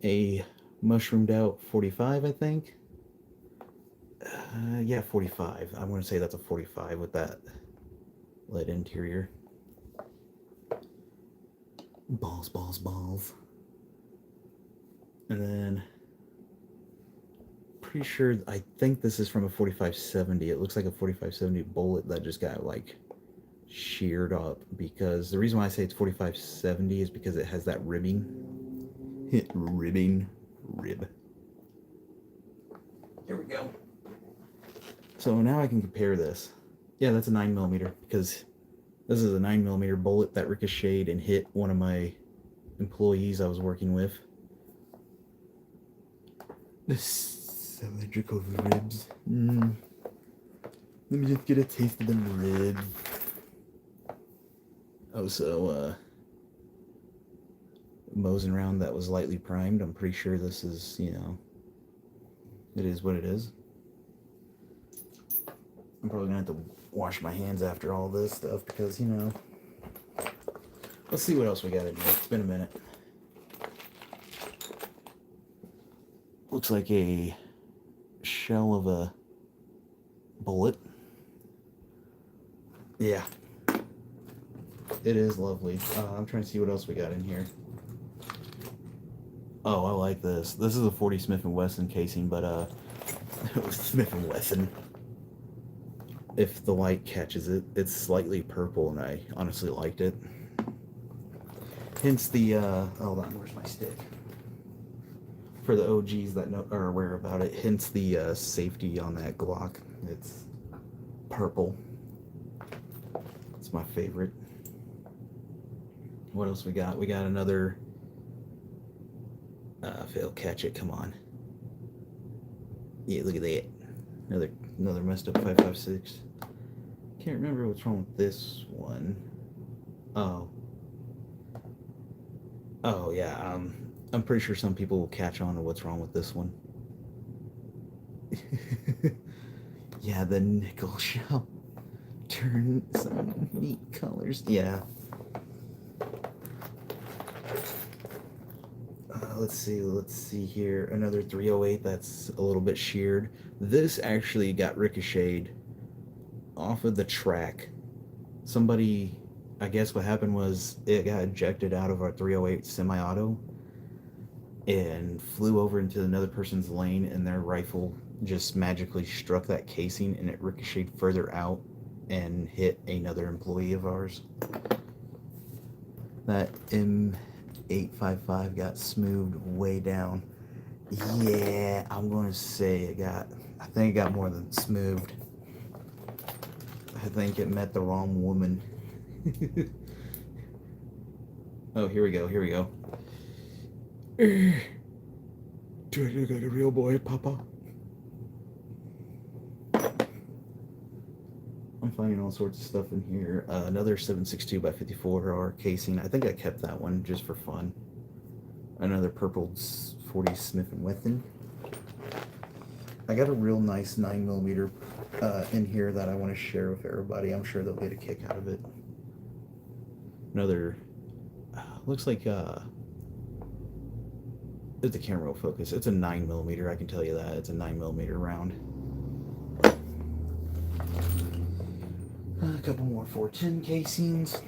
A mushroomed out 45, I think. Yeah, 45. I want to say that's a 45 with that lead interior. Balls, balls, balls. And then, pretty sure, I think this is from a 4570. It looks like a 4570 bullet that just got like sheared up, because the reason why I say it's 4570 is because it has that ribbing. Rib. Here we go. So now I can compare this. Yeah, that's a 9mm, because this is a 9mm bullet that ricocheted and hit one of my employees I was working with. This cylindrical ribs. Let me just get a taste of the ribs. Oh, so, Mosin round that was lightly primed. I'm pretty sure this is, you know, it is what it is. I'm probably gonna have to wash my hands after all this stuff because, you know. Let's see what else we got in here. It's been a minute. Looks like a shell of a bullet. Yeah. It is lovely. I'm trying to see what else we got in here. Oh, I like this. This is a 40 Smith & Wesson casing, but it was Smith & Wesson. If the light catches it, it's slightly purple, and I honestly liked it. Hence the, hold on, where's my stick? For the OGs that know, are aware about it, hence the safety on that Glock. It's purple. It's my favorite. What else we got? We got another, if it'll catch it, come on. Yeah, look at that. Another messed up 5.56. Can't remember what's wrong with this one. Oh yeah, I'm pretty sure some people will catch on to what's wrong with this one. Yeah, the nickel shell turn some neat colors. Yeah. Let's see here. Another 308 that's a little bit sheared. This actually got ricocheted off of the track. Somebody, I guess what happened was it got ejected out of our 308 semi-auto and flew over into another person's lane, and their rifle just magically struck that casing, and it ricocheted further out and hit another employee of ours. That M855 got smoothed way down. Yeah, I'm going to say I think it got more than smoothed. I think it met the wrong woman. Oh, here we go. Do I look like a real boy, Papa? I'm finding all sorts of stuff in here. Another 7.62 by 54R casing. I think I kept that one just for fun. Another purple 40 Smith & Wesson. I got a real nice 9mm in here that I want to share with everybody. I'm sure they'll get a kick out of it. Another, looks like, if the camera will focus, it's a 9mm, I can tell you that. It's a 9mm round. A couple more 410 casings.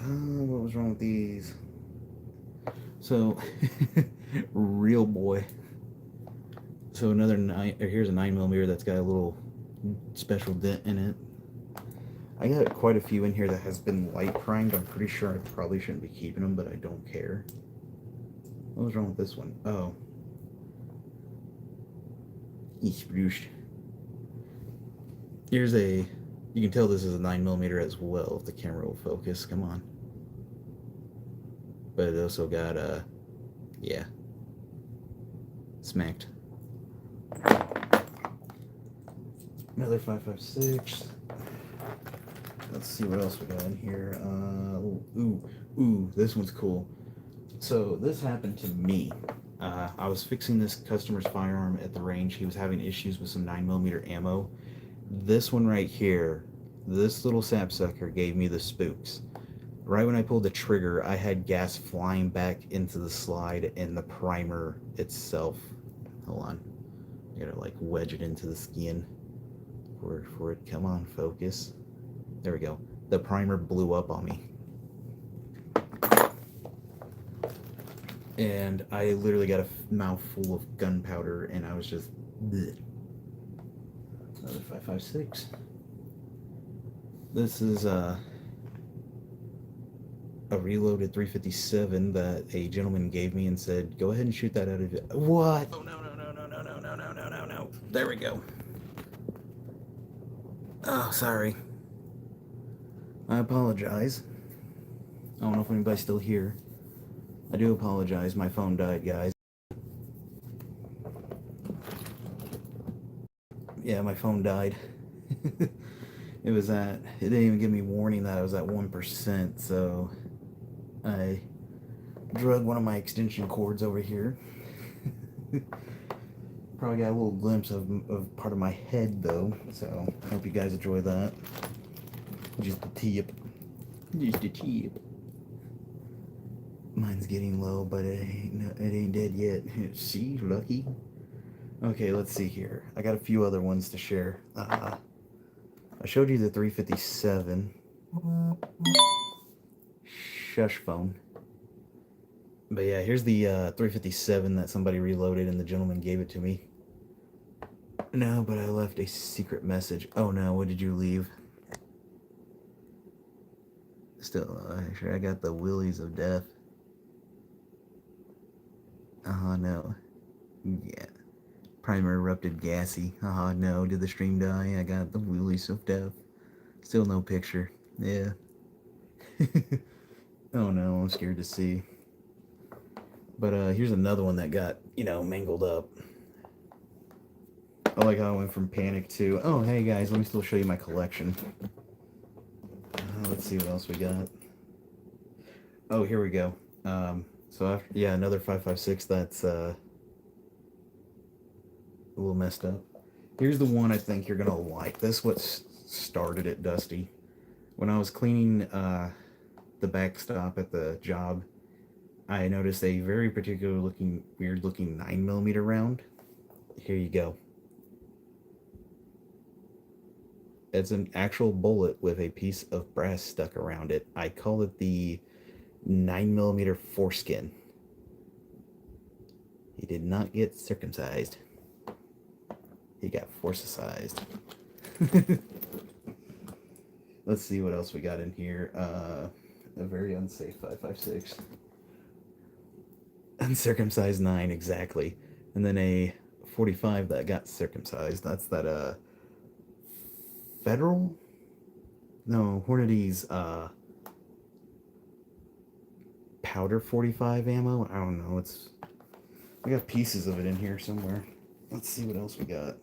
What was wrong with these? So, real boy. So another here's a 9mm that's got a little special dent in it. I got quite a few in here that has been light primed. I'm pretty sure I probably shouldn't be keeping them, but I don't care. What was wrong with this one? Oh. Here's you can tell this is a 9mm as well if the camera will focus. Come on. But it also got yeah, smacked. Another 5.56. Let's see what else we got in here. Ooh, this one's cool. So this happened to me. I was fixing this customer's firearm at the range. He was having issues with some 9mm ammo. This one right here, this little sapsucker gave me the spooks. Right when I pulled the trigger, I had gas flying back into the slide and the primer itself. Hold on. I gotta like wedge it into the skin for it. Come on, focus. There we go. The primer blew up on me. And I literally got a mouthful of gunpowder, and I was just bleh. Another 5.56. This is a reloaded 357 that a gentleman gave me and said, go ahead and shoot that out of it. What? Oh, no. There we go. Oh, sorry. I apologize. I don't know if anybody's still here. I do apologize. My phone died, guys. Yeah, my phone died. It didn't even give me warning that I was at 1%, so I drug one of my extension cords over here. Probably got a little glimpse of part of my head, though, so I hope you guys enjoy that. Just a tip. Mine's getting low, but it ain't dead yet. See, lucky. Okay, let's see here. I got a few other ones to share. I showed you the 357 shush phone. But yeah, here's the 357 that somebody reloaded and the gentleman gave it to me. No, but I left a secret message. Oh no, what did you leave? Still, sure, I got the willies of death. No. Yeah. Primer erupted gassy. No. Did the stream die? I got the willies of death. Still no picture. Yeah. Oh no, I'm scared to see. But here's another one that got, mangled up. I like how I went from panic to, oh, hey guys, let me still show you my collection. Let's see what else we got. Oh, here we go. So after, yeah, another 5.56 that's a little messed up. Here's the one I think you're gonna like. This what started it, Dusty. When I was cleaning the backstop at the job, I noticed a very particular looking, weird looking 9mm round. Here you go. It's an actual bullet with a piece of brass stuck around it. I call it the 9mm foreskin. He did not get circumcised. He got forcicized. Let's see what else we got in here. A very unsafe 5.56. Uncircumcised 9, exactly. And then a 45 that got circumcised. That's that Federal? No, Hornady's powder 45 ammo. I don't know. We got pieces of it in here somewhere. Let's see what else we got.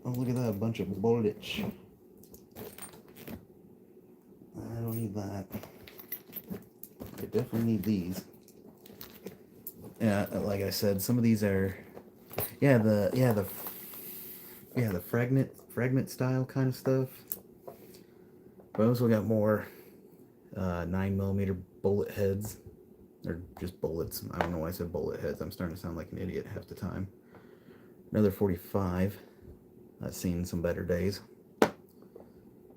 Oh, look at that, a bunch of bullets. I don't need that. I definitely need these. Yeah, like I said, some of these are, the fragment style kind of stuff. But I also got more 9mm bullet heads, or just bullets. I don't know why I said bullet heads. I'm starting to sound like an idiot half the time. Another 45. I've seen some better days.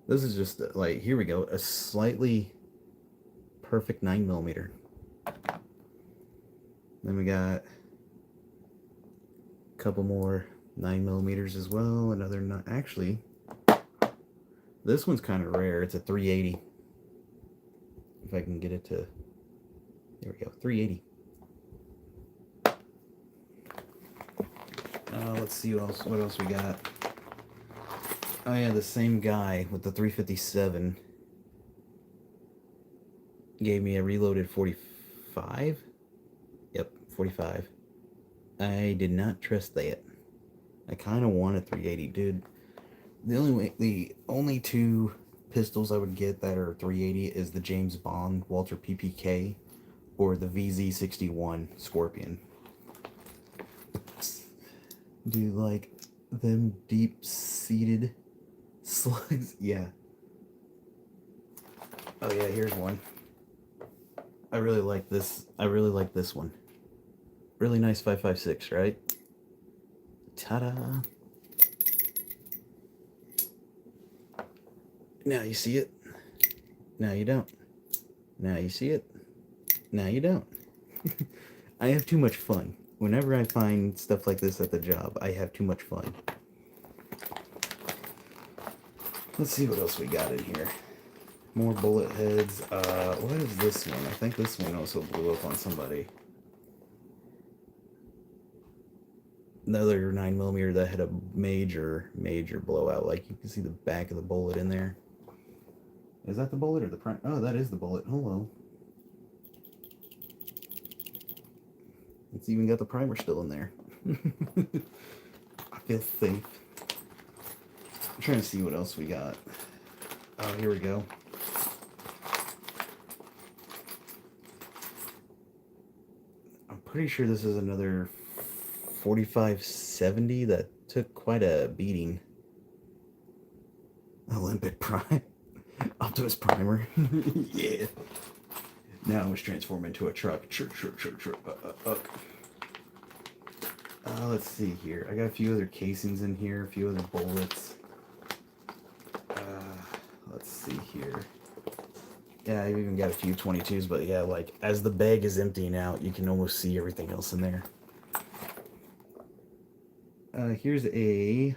This is just like, here we go, a slightly perfect 9mm. Then we got a couple more 9mm as well. Another actually, this one's kind of rare. It's a 380. If I can get it to, there we go, 380. Let's see what else we got. Oh yeah, the same guy with the 357 gave me a reloaded 45. Yep, 45. I did not trust that. I kind of wanted 380, dude. The only two pistols I would get that are 380 is the James Bond Walter PPK or the VZ61 Scorpion. Do you like them deep-seated slugs? Yeah. Oh yeah, here's one. I really like this. I really like this one. Really nice 5.56, right? Ta-da! Now you see it. Now you don't. Now you see it. Now you don't. I have too much fun. Whenever I find stuff like this at the job, I have too much fun. Let's see what else we got in here. More bullet heads. What is this one? I think this one also blew up on somebody. Another 9mm that had a major blowout. Like, you can see the back of the bullet in there. Is that the bullet or the prime? Oh, that is the bullet. Hello. It's even got the primer still in there. I feel safe. I'm trying to see what else we got. Oh, here we go. I'm pretty sure this is another 4570 that took quite a beating. Olympic Prime. Optimus Primer. Yeah. Now it's transformed into a truck. let's see here. I got a few other casings in here, a few other bullets. Let's see here. Yeah, I've even got a few 22s, but yeah, like, as the bag is emptying out, you can almost see everything else in there. Here's a...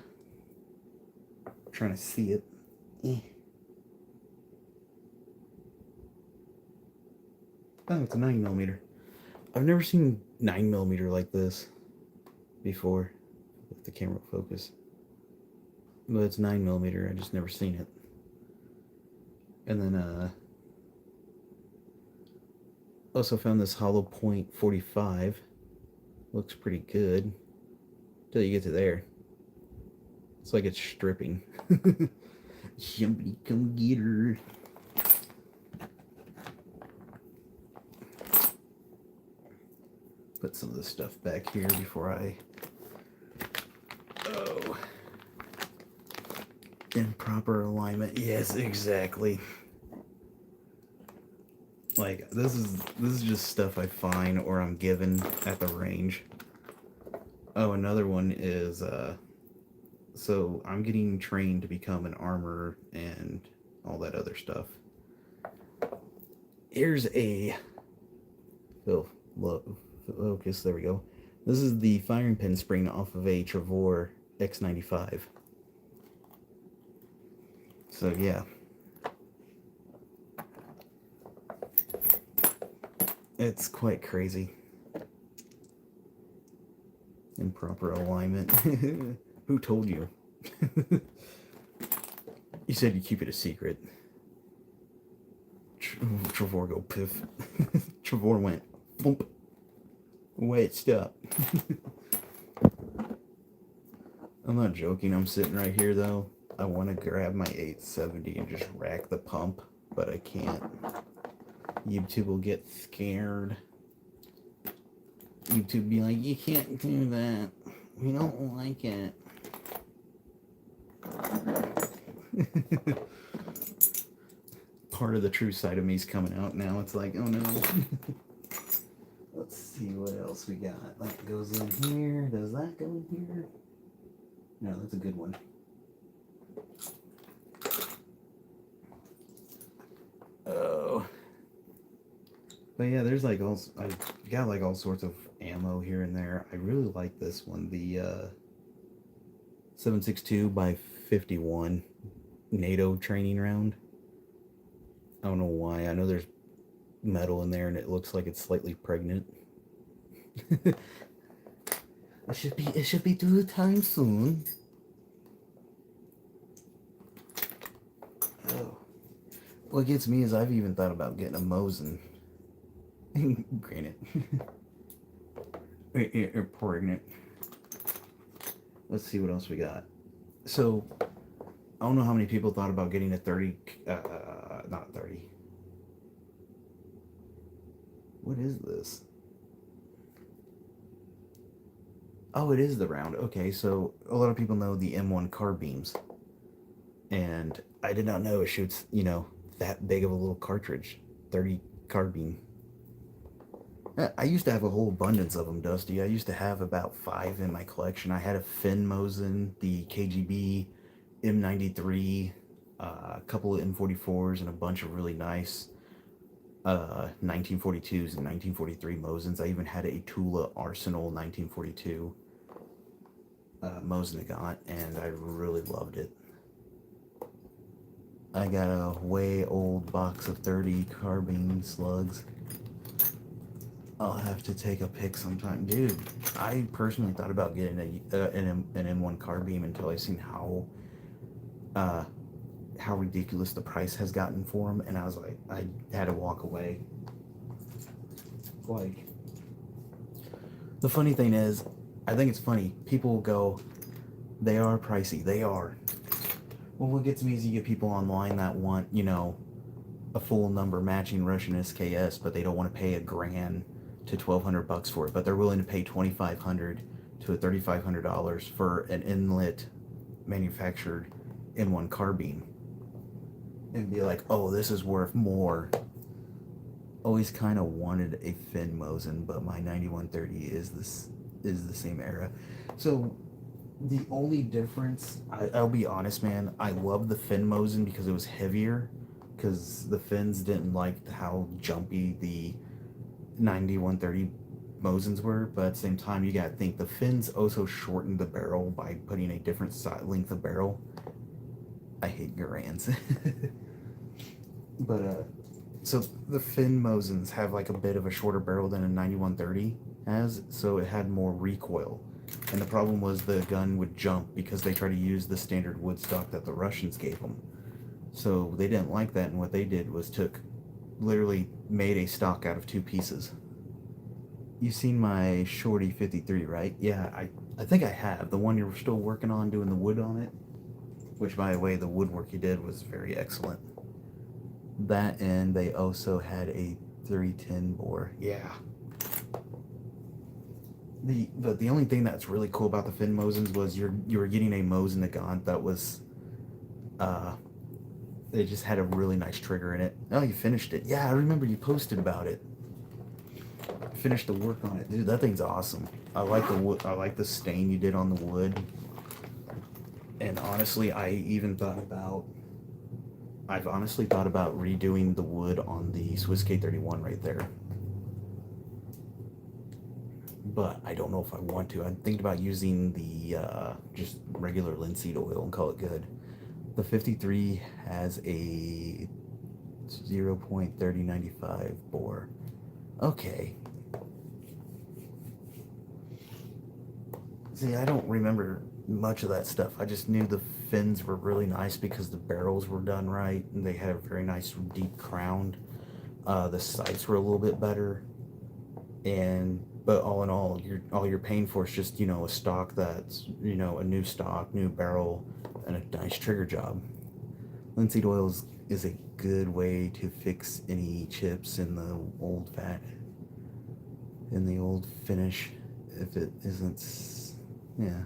I'm trying to see it. Oh, it's a 9mm. I've never seen 9mm like this before, if the camera will focus. But it's 9mm, I just never seen it. And then, also found this hollow point 45. Looks pretty good. Till you get to there. It's like it's stripping. Somebody come get her. Put some of this stuff back here before I... Oh. Improper alignment. Yes, exactly. Like, this is just stuff I find or I'm given at the range. Oh, another one is, so I'm getting trained to become an armorer and all that other stuff. Here's a... Oh, focus, there we go. This is the firing pin spring off of a Travor X95. So, yeah. It's quite crazy. Improper alignment. Who told you? You said you keep it a secret. Travor go piff. Travor went boom. Wait, stop. I'm not joking. I'm sitting right here though. I want to grab my 870 and just rack the pump, but I can't. YouTube will get scared. YouTube be like, you can't do that. We don't like it. Part of the true side of me's coming out now. It's like, oh no. Let's see what else we got. That goes in here. Does that go in here? No, that's a good one. Oh. But yeah, there's like all, I've got like all sorts of ammo here and there. I really like this one, the 7.62 by 51 NATO training round. I don't know why. I know there's metal in there and it looks like it's slightly pregnant. It should be due time soon. Oh. What gets me is I've even thought about getting a Mosin. Granted. Or pregnant. Let's see what else we got. So, I don't know how many people thought about getting a 30, not 30. What is this? Oh, it is the round. Okay, so a lot of people know the M1 carbines. And I did not know it shoots, you know, that big of a little cartridge. 30 carbine. I used to have a whole abundance of them, Dusty. I used to have about 5 in my collection. I had a Finn Mosin, the KGB, M93, a couple of M44s, and a bunch of really nice 1942s and 1943 Mosins. I even had a Tula Arsenal 1942 Mosin I got, and I really loved it. I got a way old box of 30 carbine slugs. I'll have to take a pic sometime. Dude, I personally thought about getting an M1 carbine until I seen how ridiculous the price has gotten for them, and I was like, I had to walk away. Like, the funny thing is, I think it's funny, people go, they are pricey, they are. Well, what gets me is you get people online that want, you know, a full number matching Russian SKS, but they don't want to pay $1,000 to $1,200 for it, but they're willing to pay $2,500 to $3,500 for an inlet manufactured M1 carbine and be like, oh, this is worth more. Always kind of wanted a Finn Mosin, but my 9130 is this is the same era. So the only difference, I'll be honest, man, I love the Finn Mosin because it was heavier. Because the Finns didn't like how jumpy the 9130 Mosins were, but at the same time, you gotta think the Finns also shortened the barrel by putting a different length of barrel. I hate Garans. But so the Finn Mosins have like a bit of a shorter barrel than a 9130 has, so it had more recoil. And the problem was the gun would jump because they tried to use the standard wood stock that the Russians gave them. So they didn't like that, and what they did was literally made a stock out of two pieces. You've seen my Shorty 53, right? Yeah, I think I have. The one you're still working on doing the wood on it. Which, by the way, the woodwork you did was very excellent. That, and they also had a 310 bore. Yeah. The only thing that's really cool about the Finn Mosins was you were getting a Mosin Nagant that was it just had a really nice trigger in it. Oh, you finished it. Yeah, I remember you posted about it. Finished the work on it. Dude, that thing's awesome. I like the wood. I like the stain you did on the wood. And honestly, I've honestly thought about redoing the wood on the Swiss K31 right there. But I don't know if I want to. I'm thinking about using the just regular linseed oil and call it good. The 53 has a 0.3095 bore. Okay. See, I don't remember much of that stuff. I just knew the fins were really nice because the barrels were done right and they had a very nice deep crown. The sights were a little bit better. But all in all you're paying for is just, a stock that's, a new stock, new barrel, and a nice trigger job. Linseed oil is a good way to fix any chips in the old finish. If it isn't, yeah.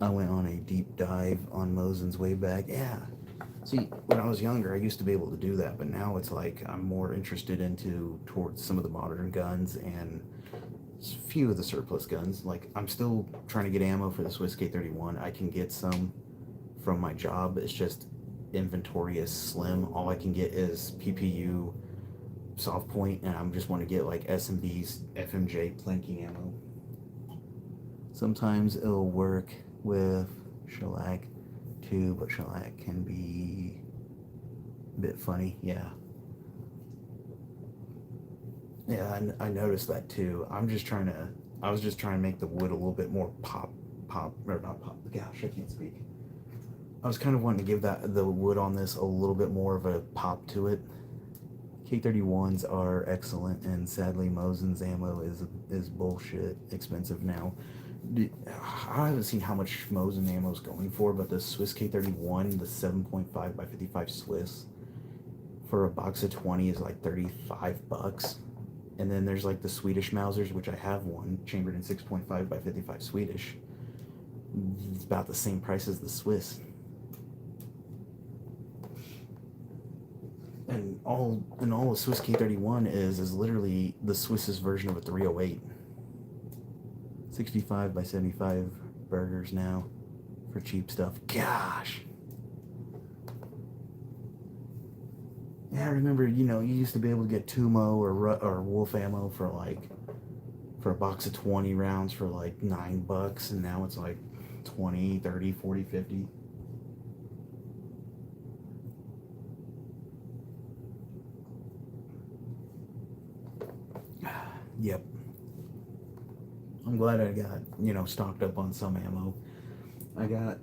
I went on a deep dive on Mosins way back. Yeah. See, when I was younger, I used to be able to do that, but now it's like I'm more interested towards some of the modern guns and a few of the surplus guns. Like, I'm still trying to get ammo for the Swiss K31. I can get some from my job. It's just inventory is slim. All I can get is PPU, soft point, and I just want to get like SMB's FMJ planking ammo. Sometimes it'll work with shellac too, but shellac can be a bit funny. Yeah, I noticed that too. I was just trying to make the wood a little bit more not pop. Gosh, I can't speak. I was kind of wanting to give the wood on this a little bit more of a pop to it. K31s are excellent, and sadly, Mosin's ammo is bullshit expensive now. I haven't seen how much Mosin ammo is going for, but the Swiss K31, the 7.5 by 55 Swiss, for a box of 20 is like $35. And then there's like the Swedish Mausers, which I have one, chambered in 6.5 by 55 Swedish. It's about the same price as the Swiss. And all the Swiss K31 is literally the Swiss's version of a 308. 65 by 75 burgers now for cheap stuff. Gosh. Yeah, I remember, you used to be able to get Tumo or Wolf ammo for a box of 20 rounds for like $9, and now it's like 20, 30, 40, 50. Yep. I'm glad I got, stocked up on some ammo. I got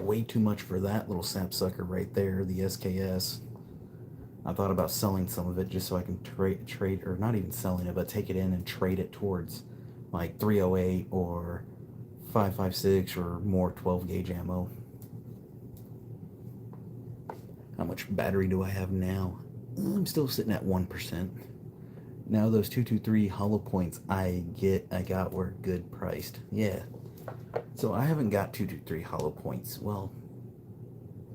way too much for that little sapsucker right there, the SKS. I thought about selling some of it just so I can trade, or not even selling it, but take it in and trade it towards like 308 or 5.56 or more 12 gauge ammo. How much battery do I have now? I'm still sitting at 1%. Now those 223 hollow points I got were good priced. Yeah. So I haven't got 223 hollow points. Well,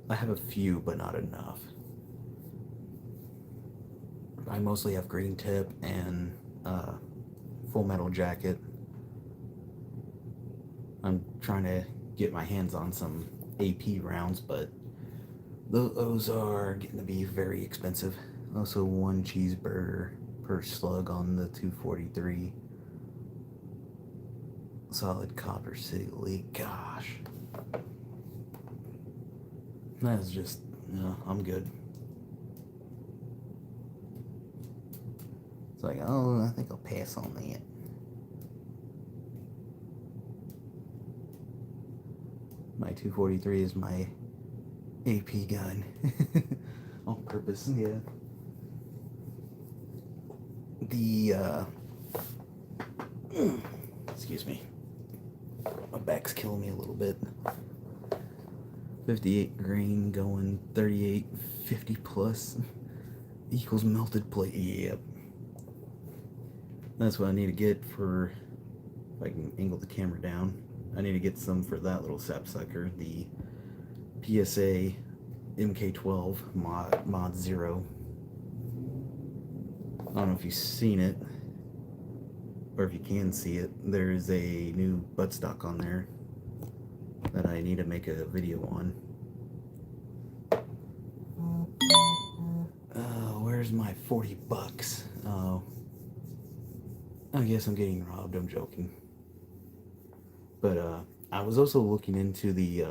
I have a few, but not enough. I mostly have green tip and Full Metal Jacket. I'm trying to get my hands on some AP rounds, but those are getting to be very expensive. Also, 1 cheeseburger per slug on the 243. Solid Copper City League. Gosh. That's just, I'm good. It's like, oh, I think I'll pass on that. My 243 is my AP gun. On purpose, yeah. The, excuse me. My back's killing me a little bit. 58 grain going 3850 plus equals melted plate. Yep. That's what I need to get for, if I can angle the camera down, I need to get some for that little sapsucker, the PSA MK12 mod 0. I don't know if you've seen it, or if you can see it. There's a new buttstock on there that I need to make a video on. Where's my 40 bucks? Oh, I guess I'm getting robbed. I'm joking. But I was also looking into the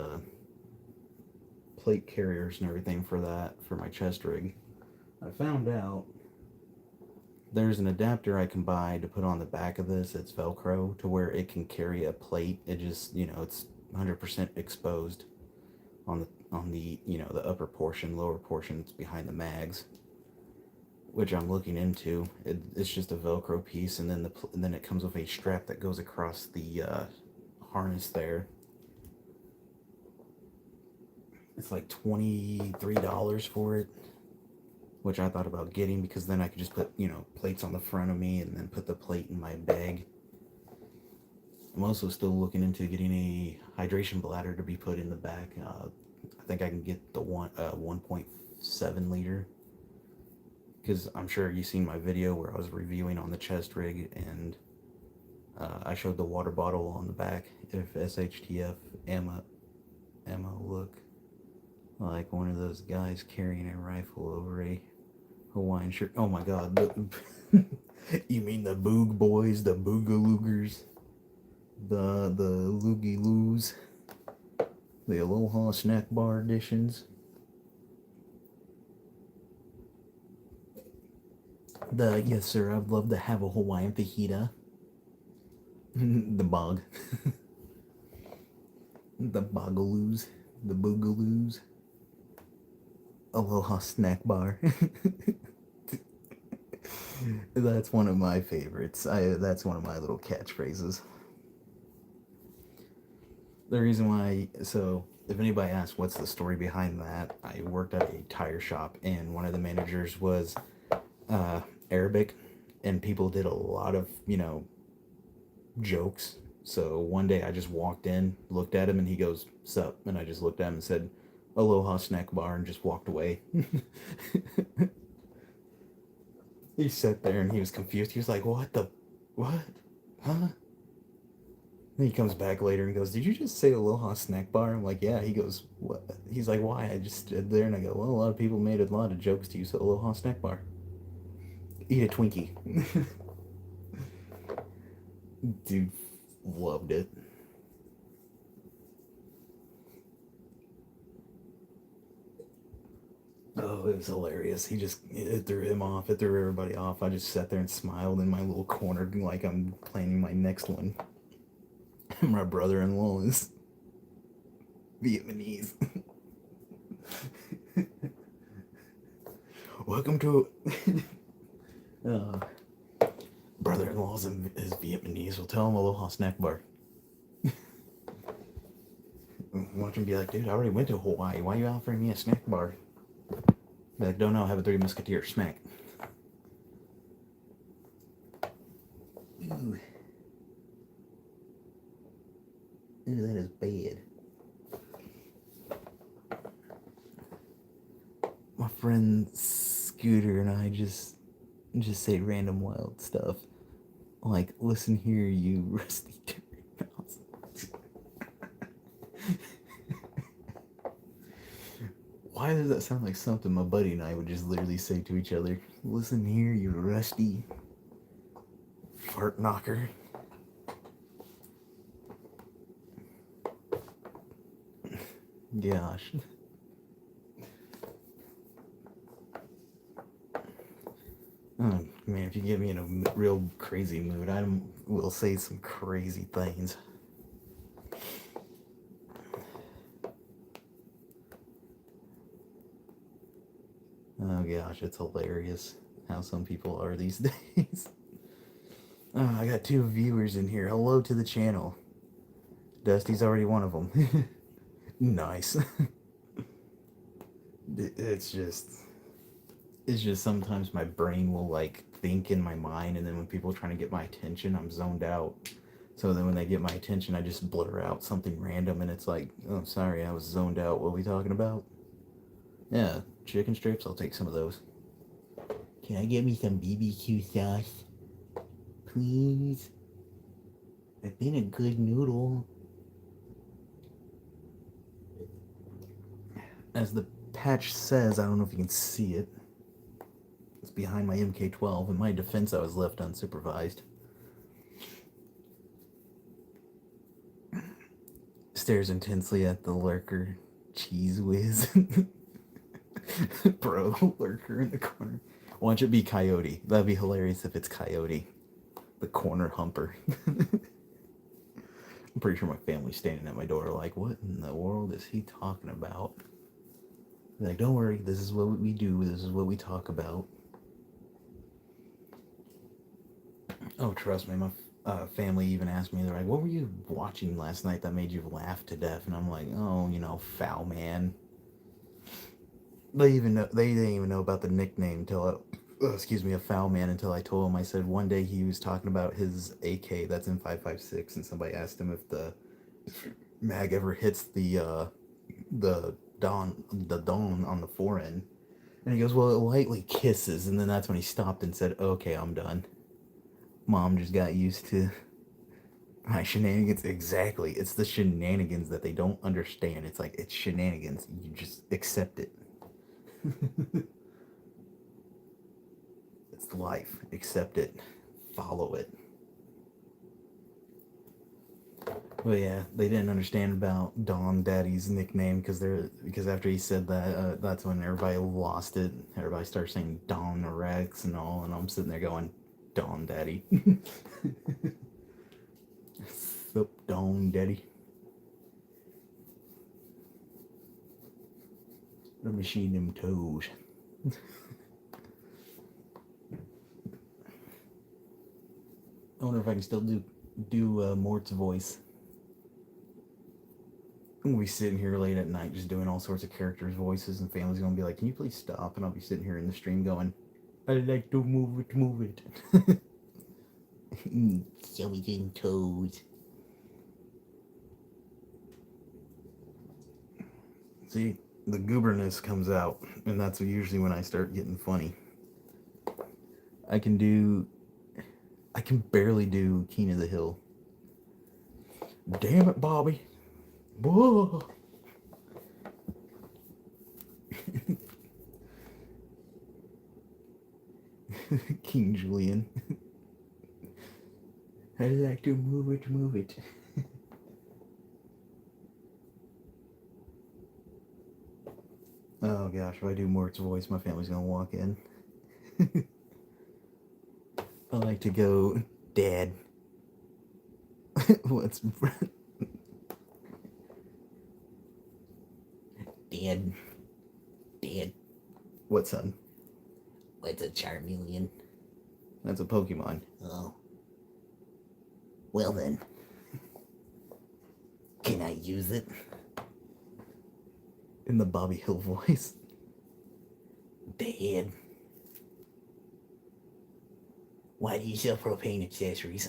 plate carriers and everything for that, for my chest rig. I found out there's an adapter I can buy to put on the back of this. It's Velcro to where it can carry a plate. It just, it's 100% exposed on the the upper portion, lower portion. It's behind the mags, which I'm looking into. It's just a Velcro piece, and then it comes with a strap that goes across the harness there. It's like $23 for it, which I thought about getting because then I could just put plates on the front of me and then put the plate in my bag. I'm also still looking into getting a hydration bladder to be put in the back. I think I can get the 1.7 liter, because I'm sure you've seen my video where I was reviewing on the chest rig, and I showed the water bottle on the back. If SHTF ammo look like one of those guys carrying a rifle over a Hawaiian shirt. Oh my god. You mean the Boog Boys, the Boogaloogers, the Loogie Loos, the Aloha Snack Bar editions. Yes sir, I'd love to have a Hawaiian fajita. The bog. The Bogaloos, the Boogaloos. Aloha Snack Bar. That's one of my favorites. That's one of my little catchphrases. The reason why, so if anybody asks what's the story behind that, I worked at a tire shop, and one of the managers was Arabic, and people did a lot of jokes. So one day I just walked in, looked at him, and he goes, "Sup?" And I just looked at him and said, "Aloha Snack Bar," and just walked away. He sat there and he was confused. He was like, what? Huh? Then he comes back later and goes, "Did you just say Aloha Snack Bar?" I'm like, "Yeah." He goes, "What?" He's like, "Why?" I just stood there and I go, "Well, a lot of people made a lot of jokes to you, so Aloha Snack Bar. Eat a Twinkie." Dude loved it. Oh, it was hilarious. It threw him off. It threw everybody off. I just sat there and smiled in my little corner like I'm planning my next one. My brother-in-law is Vietnamese. Welcome to... brother-in-law's is Vietnamese. We'll tell him Aloha Snack Bar. Watch him be like, "Dude, I already went to Hawaii. Why are you offering me a snack bar?" Be like, "Don't know, have a Three Musketeers smack." Ooh. Ooh, that is bad. My friend Scooter and I just say random wild stuff Like, listen here, you rusty dirty mouse. Why does that sound like something my buddy and I would just literally say to each other? Listen here, you rusty fart knocker. Gosh. Oh man, if you get me in a real crazy mood, I will say some crazy things. Oh gosh, it's hilarious how some people are these days. Oh, I got 2 viewers in here. Hello to the channel. Dusty's already one of them. Nice. It's just sometimes my brain will like think in my mind, and then when people are trying to get my attention, I'm zoned out. So then when they get my attention, I just blur out something random, and it's like, oh, sorry, I was zoned out. What are we talking about? Yeah, chicken strips. I'll take some of those. Can I get me some BBQ sauce, please? I've been a good noodle. As the patch says, I don't know if you can see it. It's behind my MK12. In my defense, I was left unsupervised. Stares intensely at the lurker. Cheese whiz. Bro, lurker in the corner. Watch it be Coyote. That'd be hilarious if it's Coyote. The corner humper. I'm pretty sure my family's standing at my door like, what in the world is he talking about? Like, don't worry, this is what we do, this is what we talk about. Oh, trust me, my family even asked me, they're like, what were you watching last night that made you laugh to death? And I'm like, oh, Foul Man. They didn't even know about the nickname until a Foul Man, until I told them. I said one day he was talking about his AK that's in 5.56, and somebody asked him if the mag ever hits the dawn on the forend, and he goes, well, it lightly kisses, and then that's when he stopped and said, okay, I'm done. Mom just got used to my shenanigans. Exactly, it's the shenanigans that they don't understand. It's like, it's shenanigans, you just accept it. It's life. Accept it. Follow it. But yeah, they didn't understand about Don Daddy's nickname because after he said that, that's when everybody lost it. Everybody started saying Don Rex and all, and I'm sitting there going, Don Daddy. Sup, Don Daddy. Let me see them toes. I wonder if I can still do Mort's voice. I'm gonna be sitting here late at night just doing all sorts of characters' voices, and family's gonna be like, can you please stop? And I'll be sitting here in the stream going, I like to move it. Skeleton toes. See, the gooberness comes out, and that's usually when I start getting funny. I can barely do King of the Hill. Damn it, Bobby. Whoa. King Julian. I like to move it. Oh gosh, if I do Mort's voice, my family's gonna walk in. I like to go, Dad. What's Dad? What, son? What's a Charmeleon? That's a Pokemon. Oh. Well then. Can I use it? In the Bobby Hill voice. Dad. Why do you sell propane accessories?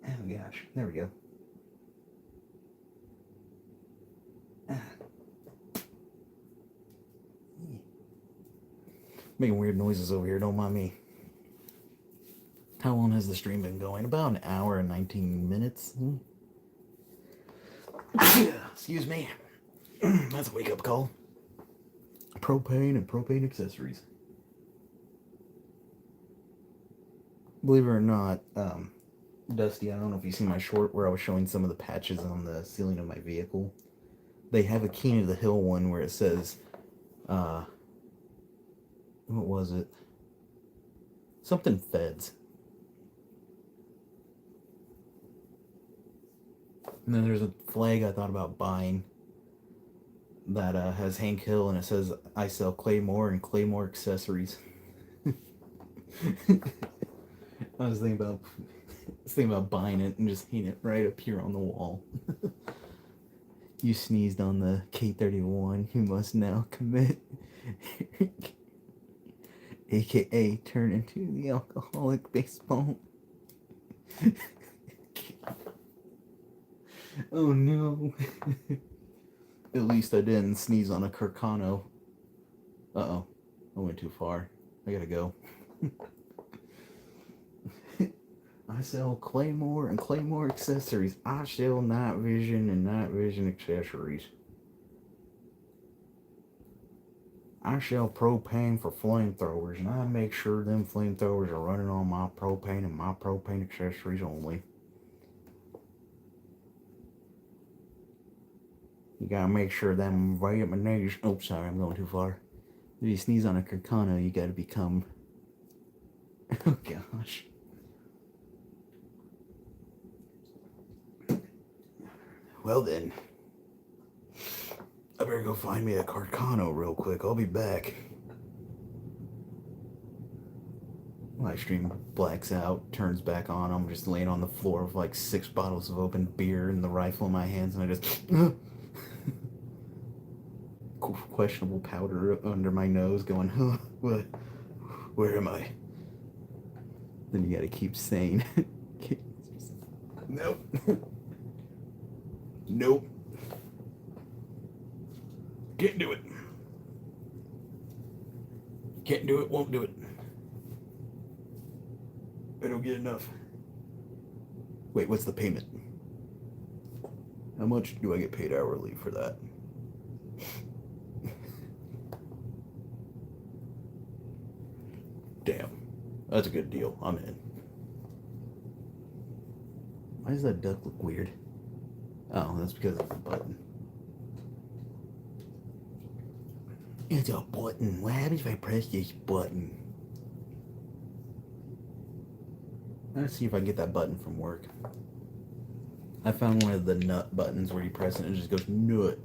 Oh gosh, there we go. Making weird noises over here, don't mind me. How long has the stream been going? About an hour and 19 minutes. Excuse me. That's a wake-up call. Propane and propane accessories. Believe it or not, Dusty, I don't know if you see my short where I was showing some of the patches on the ceiling of my vehicle. They have a King of the Hill one where it says, what was it? Something Feds. And then there's a flag I thought about buying that has Hank Hill, and it says, I sell Claymore and Claymore accessories. I was thinking about buying it and just hanging it right up here on the wall. You sneezed on the K31, you must now commit. AKA turn into the alcoholic baseball. Oh no. At least I didn't sneeze on a Carcano. Uh-oh. I went too far. I gotta go. I sell Claymore and Claymore accessories. I sell night vision and night vision accessories. I sell propane for flamethrowers, and I make sure them flamethrowers are running on my propane and my propane accessories only. You gotta make sure them vitamins. Oh, sorry, I'm going too far. If you sneeze on a Carcano, you gotta become. Oh gosh. Well then, I better go find me a Carcano real quick. I'll be back. Live stream blacks out, turns back on. I'm just laying on the floor with like 6 bottles of open beer and the rifle in my hands, and I just questionable powder under my nose, going, huh? What? Where am I? Then you gotta keep saying, nope. Nope. Can't do it. Can't do it, won't do it. I don't get enough. Wait, what's the payment? How much do I get paid hourly for that? Damn. That's a good deal. I'm in. Why does that duck look weird? Oh, that's because of the button. It's a button. What happens if I press this button? Let's see if I can get that button from work. I found one of the nut buttons where you press it and it just goes nut.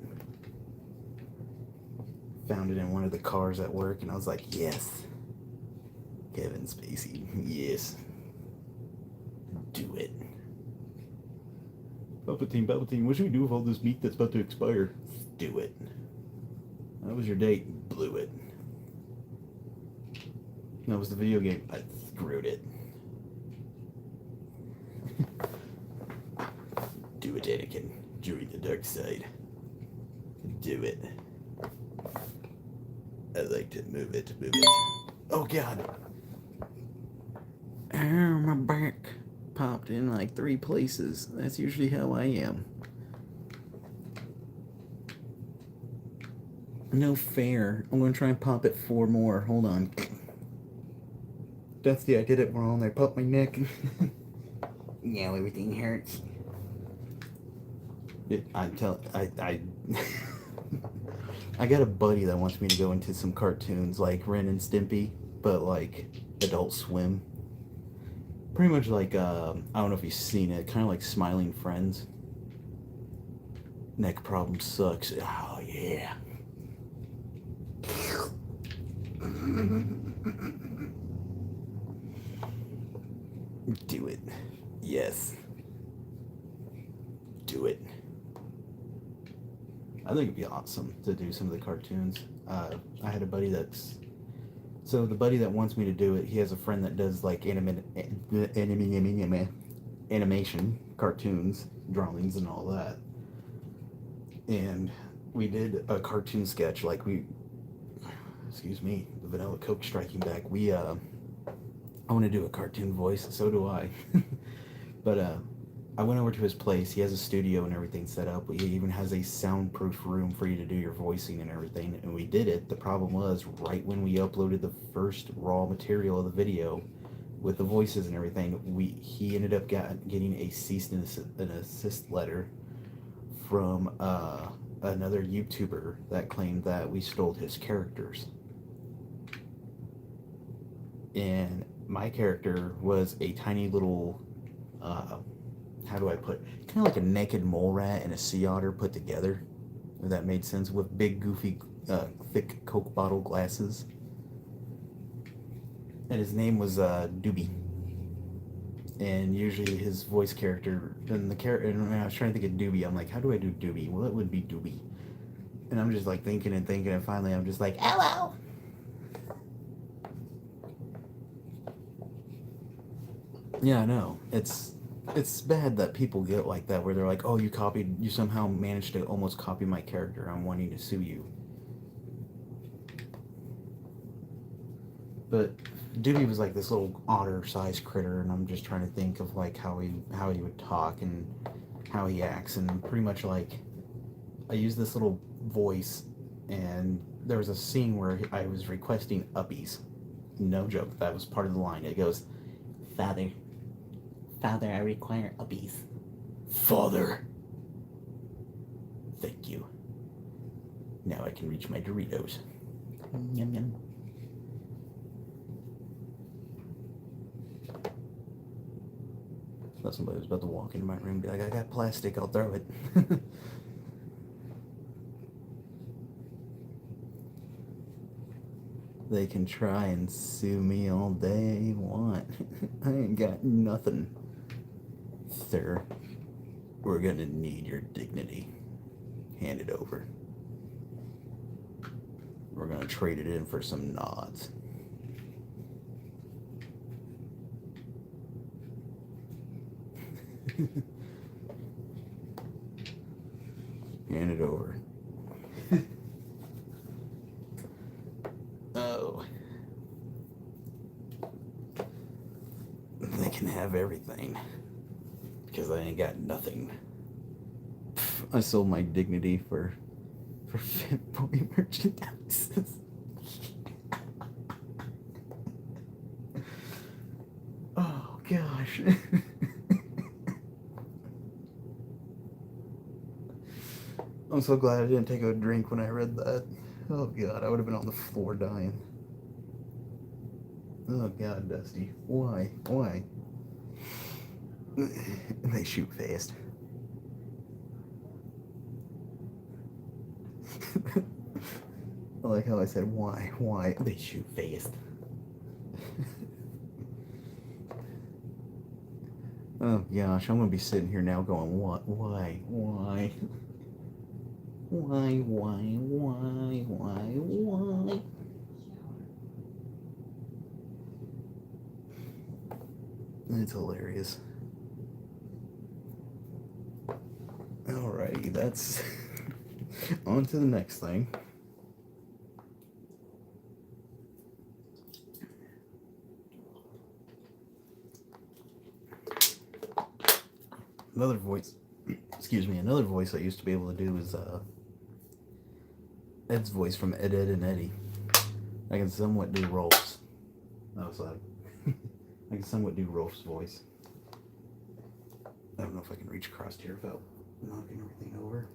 Found it in one of the cars at work and I was like, yes. Kevin Spacey, yes. Do it. Palpatine, what should we do with all this meat that's about to expire? Do it. That was your date. Blew it. That was the video game. I screwed it. Do it, Anakin. Join the dark side. Do it. I like to move it. Oh, God. Oh, my back popped in like 3 places. That's usually how I am. No fair. I'm gonna try and pop it 4 more. Hold on. Dusty, I did it wrong. I popped my neck. Now everything hurts. I I got a buddy that wants me to go into some cartoons like Ren and Stimpy, but like Adult Swim. Pretty much like I don't know if you've seen it. Kind of like Smiling Friends. Neck problem sucks. Oh yeah. Do it. Yes. Do it. I think it'd be awesome to do some of the cartoons. I had a buddy that's... So the buddy that wants me to do it, he has a friend that does like animation, cartoons, drawings, and all that. And we did a cartoon sketch, like the Vanilla Coke striking back. We I want to do a cartoon voice. So do I. But I went over to his place. He has a studio and everything set up. He even has a soundproof room for you to do your voicing and everything. And we did it. The problem was, right when we uploaded the first raw material of the video with the voices and everything, he ended up getting a cease and assist letter from another YouTuber that claimed that we stole his characters. And my character was a tiny little, how do I put, kind of like a naked mole rat and a sea otter put together, if that made sense, with big, goofy, thick Coke bottle glasses. And his name was Doobie. And usually his voice character, and when I was trying to think of Doobie, I'm like, how do I do Doobie? Well, it would be Doobie. And I'm just like thinking, and finally I'm just like, hello! Yeah, I know. It's bad that people get like that, where they're like, oh, you somehow managed to almost copy my character. I'm wanting to sue you. But Doobie was like this little otter-sized critter, and I'm just trying to think of like how he would talk and how he acts, and pretty much like I used this little voice, and there was a scene where I was requesting uppies. No joke, that was part of the line. It goes, Father, I require uppies. Father. Thank you. Now I can reach my Doritos. Yum yum. Thought somebody was about to walk into my room and be like, I got plastic, I'll throw it. They can try and sue me all they want. I ain't got nothing. Sir, we're gonna need your dignity. Hand it over. We're gonna trade it in for some nods. Hand it over. Oh. They can have everything. Because I ain't got nothing. I sold my dignity for Fit Boy merchandise. Oh gosh. I'm so glad I didn't take a drink when I read that. Oh god, I would have been on the floor dying. Oh god, Dusty. Why? They shoot fast. I like how I said why? They shoot fast. Oh gosh, I'm gonna be sitting here now going, what? Why? It's hilarious. Alrighty, that's on to the next thing. Another voice I used to be able to do is Ed's voice from Ed, Edd n Eddy. I can somewhat do Rolf's. Oh, sorry. I can somewhat do Rolf's voice. I don't know if I can reach across here without knocking everything over.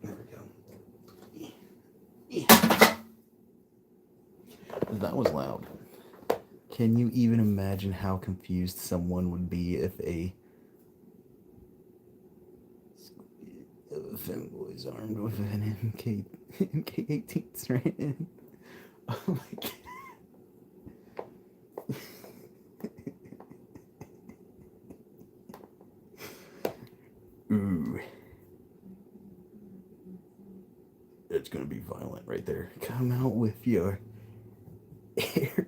There we go. Yeah. That was loud. Can you even imagine how confused someone would be if a femboy is armed with an MK18 straight in? Oh my god. Ooh. It's gonna be violent right there. Come out with your air.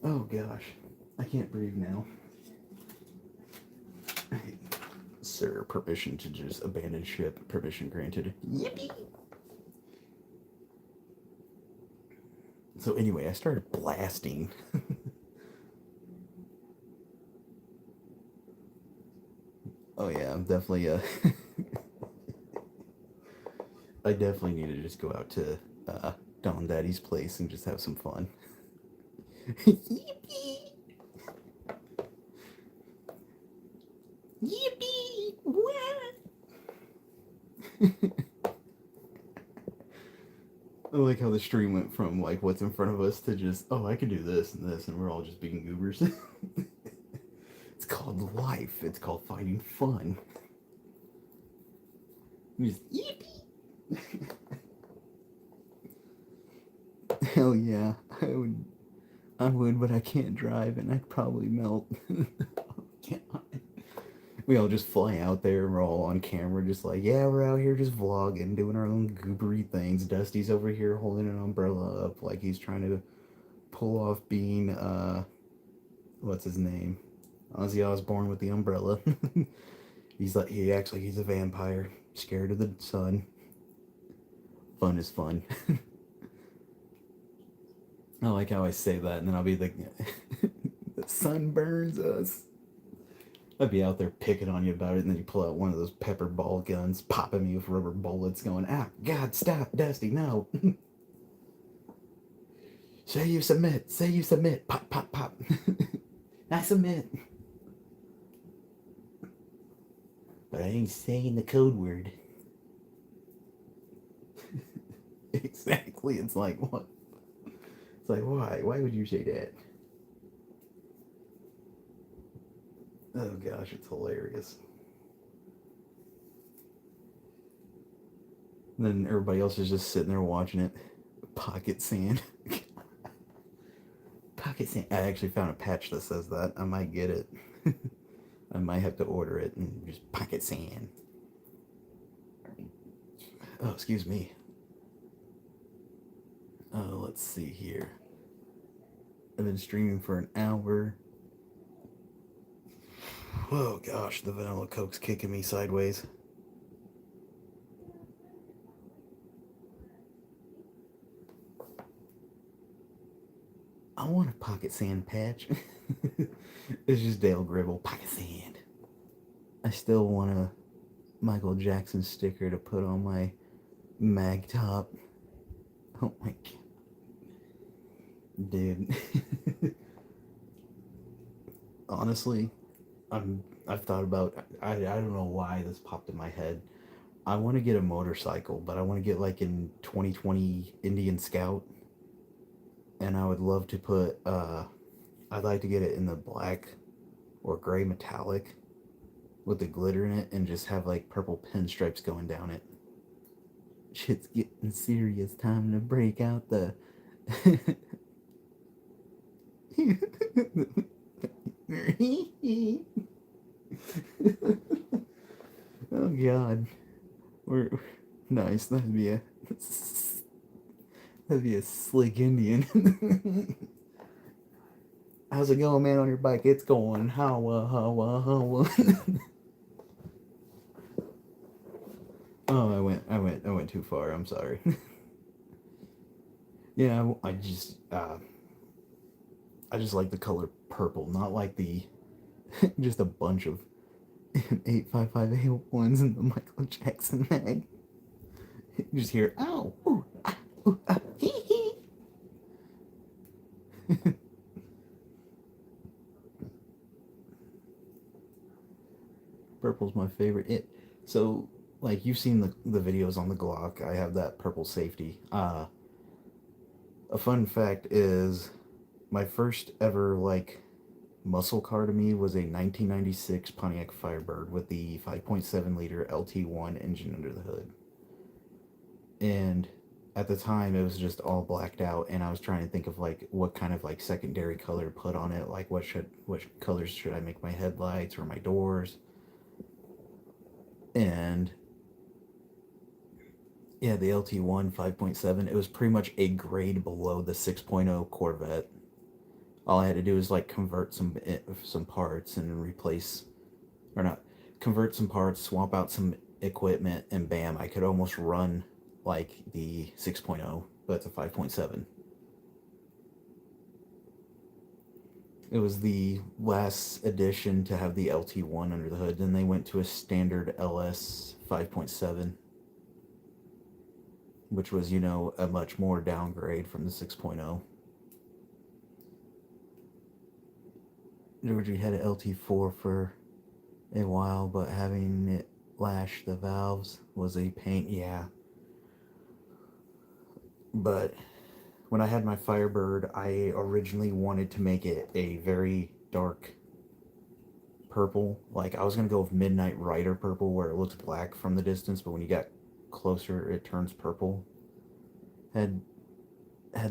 Oh gosh. I can't breathe now. Sir, permission to just abandon ship. Permission granted. Yippee! So anyway, I started blasting. Oh yeah, I'm definitely I definitely need to just go out to Don Daddy's place and just have some fun. Yippee! Yippee! What? I like how the stream went from like what's in front of us to just, oh, I can do this and this, and we're all just being goobers. It's called life. It's called finding fun. Just yippee! Hell yeah, I would, but I can't drive, and I'd probably melt. We all just fly out there, and we're all on camera, just like, yeah, we're out here just vlogging, doing our own goobery things. Dusty's over here holding an umbrella up, like he's trying to pull off being, what's his name? Ozzy Osbourne with the umbrella. He acts like he's a vampire, scared of the sun. Fun is fun. I like how I say that, and then I'll be like, the sun burns us. I'd be out there picking on you about it, and then you pull out one of those pepper ball guns, popping me with rubber bullets, going, ah, God, stop, Dusty, no. Say you submit, pop, pop, pop. I submit. But I ain't saying the code word. Exactly, it's like, what? It's like, why? Why would you say that? Oh gosh, it's hilarious. And then everybody else is just sitting there watching it. Pocket sand. Pocket sand. I actually found a patch that says that. I might get it. I might have to order it and just pocket sand. Oh, excuse me. Oh, let's see here. I've been streaming for an hour. Oh gosh, the vanilla Coke's kicking me sideways. I want a pocket sand patch. It's just Dale Gribble, pocket sand. I still want a Michael Jackson sticker to put on my mag top. Oh my god. Dude. Honestly, I've thought about, I don't know why this popped in my head. I want to get a motorcycle, but I want to get like in 2020 Indian Scout, and I would love to put I'd like to get it in the black or gray metallic with the glitter in it, and just have like purple pinstripes going down it. Shit's getting serious. Time to break out the oh god, we're nice. That'd be a slick Indian. How's it going, man? On your bike? It's going howa howa howa. Oh, I went too far. I'm sorry. Yeah, I just like the color purple, not like the just a bunch of 855A1s in the Michael Jackson mag. You just hear, ow, ooh, ah, ooh, ah, hee hee. Purple's my favorite. So like you've seen the videos on the Glock. I have that purple safety. A fun fact is my first ever like muscle car to me was a 1996 Pontiac Firebird with the 5.7 liter LT1 engine under the hood. And at the time it was just all blacked out, and I was trying to think of like what kind of like secondary color to put on it, like what colors should I make my headlights or my doors. And yeah, the LT1 5.7, it was pretty much a grade below the 6.0 Corvette. All I had to do was like convert some parts and replace, or not, convert some parts, swap out some equipment, and bam, I could almost run like the 6.0, but it's a 5.7. It was the last edition to have the LT1 under the hood. Then they went to a standard LS 5.7, which was, a much more downgrade from the 6.0. Georgie had an LT4 for a while, but having it lash the valves was a pain. Yeah. But when I had my Firebird, I originally wanted to make it a very dark purple. Like, I was going to go with Midnight Rider purple, where it looks black from the distance, but when you get closer, it turns purple. Had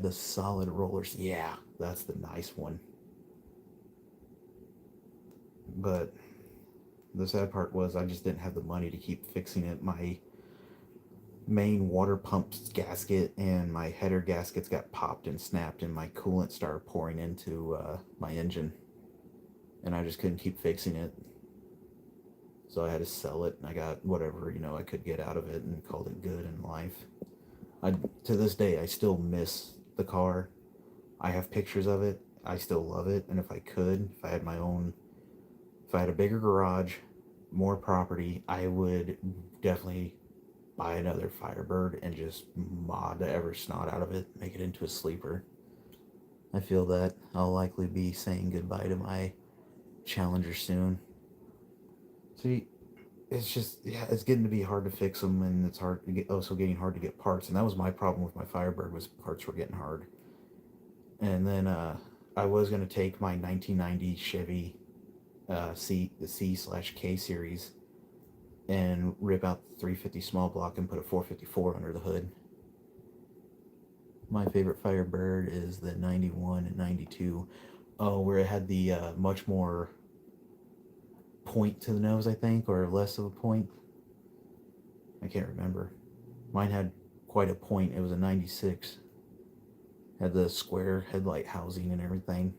the solid rollers. Yeah, that's the nice one. But the sad part was I just didn't have the money to keep fixing it. My main water pump gasket and my header gaskets got popped and snapped, and my coolant started pouring into my engine, and I just couldn't keep fixing it. So I had to sell it, and I got whatever I could get out of it, and called it good in life. To this day, I still miss the car. I have pictures of it. I still love it, and if I had a bigger garage, more property, I would definitely buy another Firebird and just mod the ever snot out of it, make it into a sleeper. I feel that I'll likely be saying goodbye to my Challenger soon. See, it's getting to be hard to fix them, and it's also getting hard to get parts. And that was my problem with my Firebird, was parts were getting hard. And then I was gonna take my 1990 Chevy the C/K series and rip out the 350 small block and put a 454 under the hood. My favorite Firebird is the 91 and 92. Oh, where it had the much more point to the nose, I think, or less of a point. I can't remember. Mine had quite a point. It was a 96. Had the square headlight housing and everything.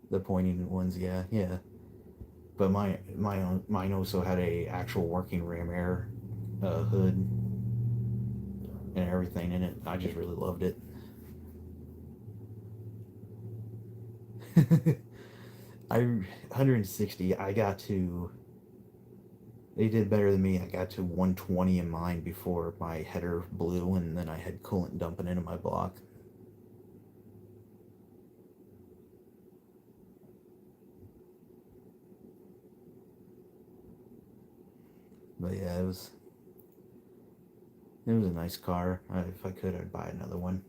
The pointing ones, yeah. But mine also had a actual working ram air hood and everything in it. I just really loved it. I 160. They did better than me. I got to 120 in mine before my header blew, and then I had coolant dumping into my block. But yeah, it was a nice car. If I could, I'd buy another one.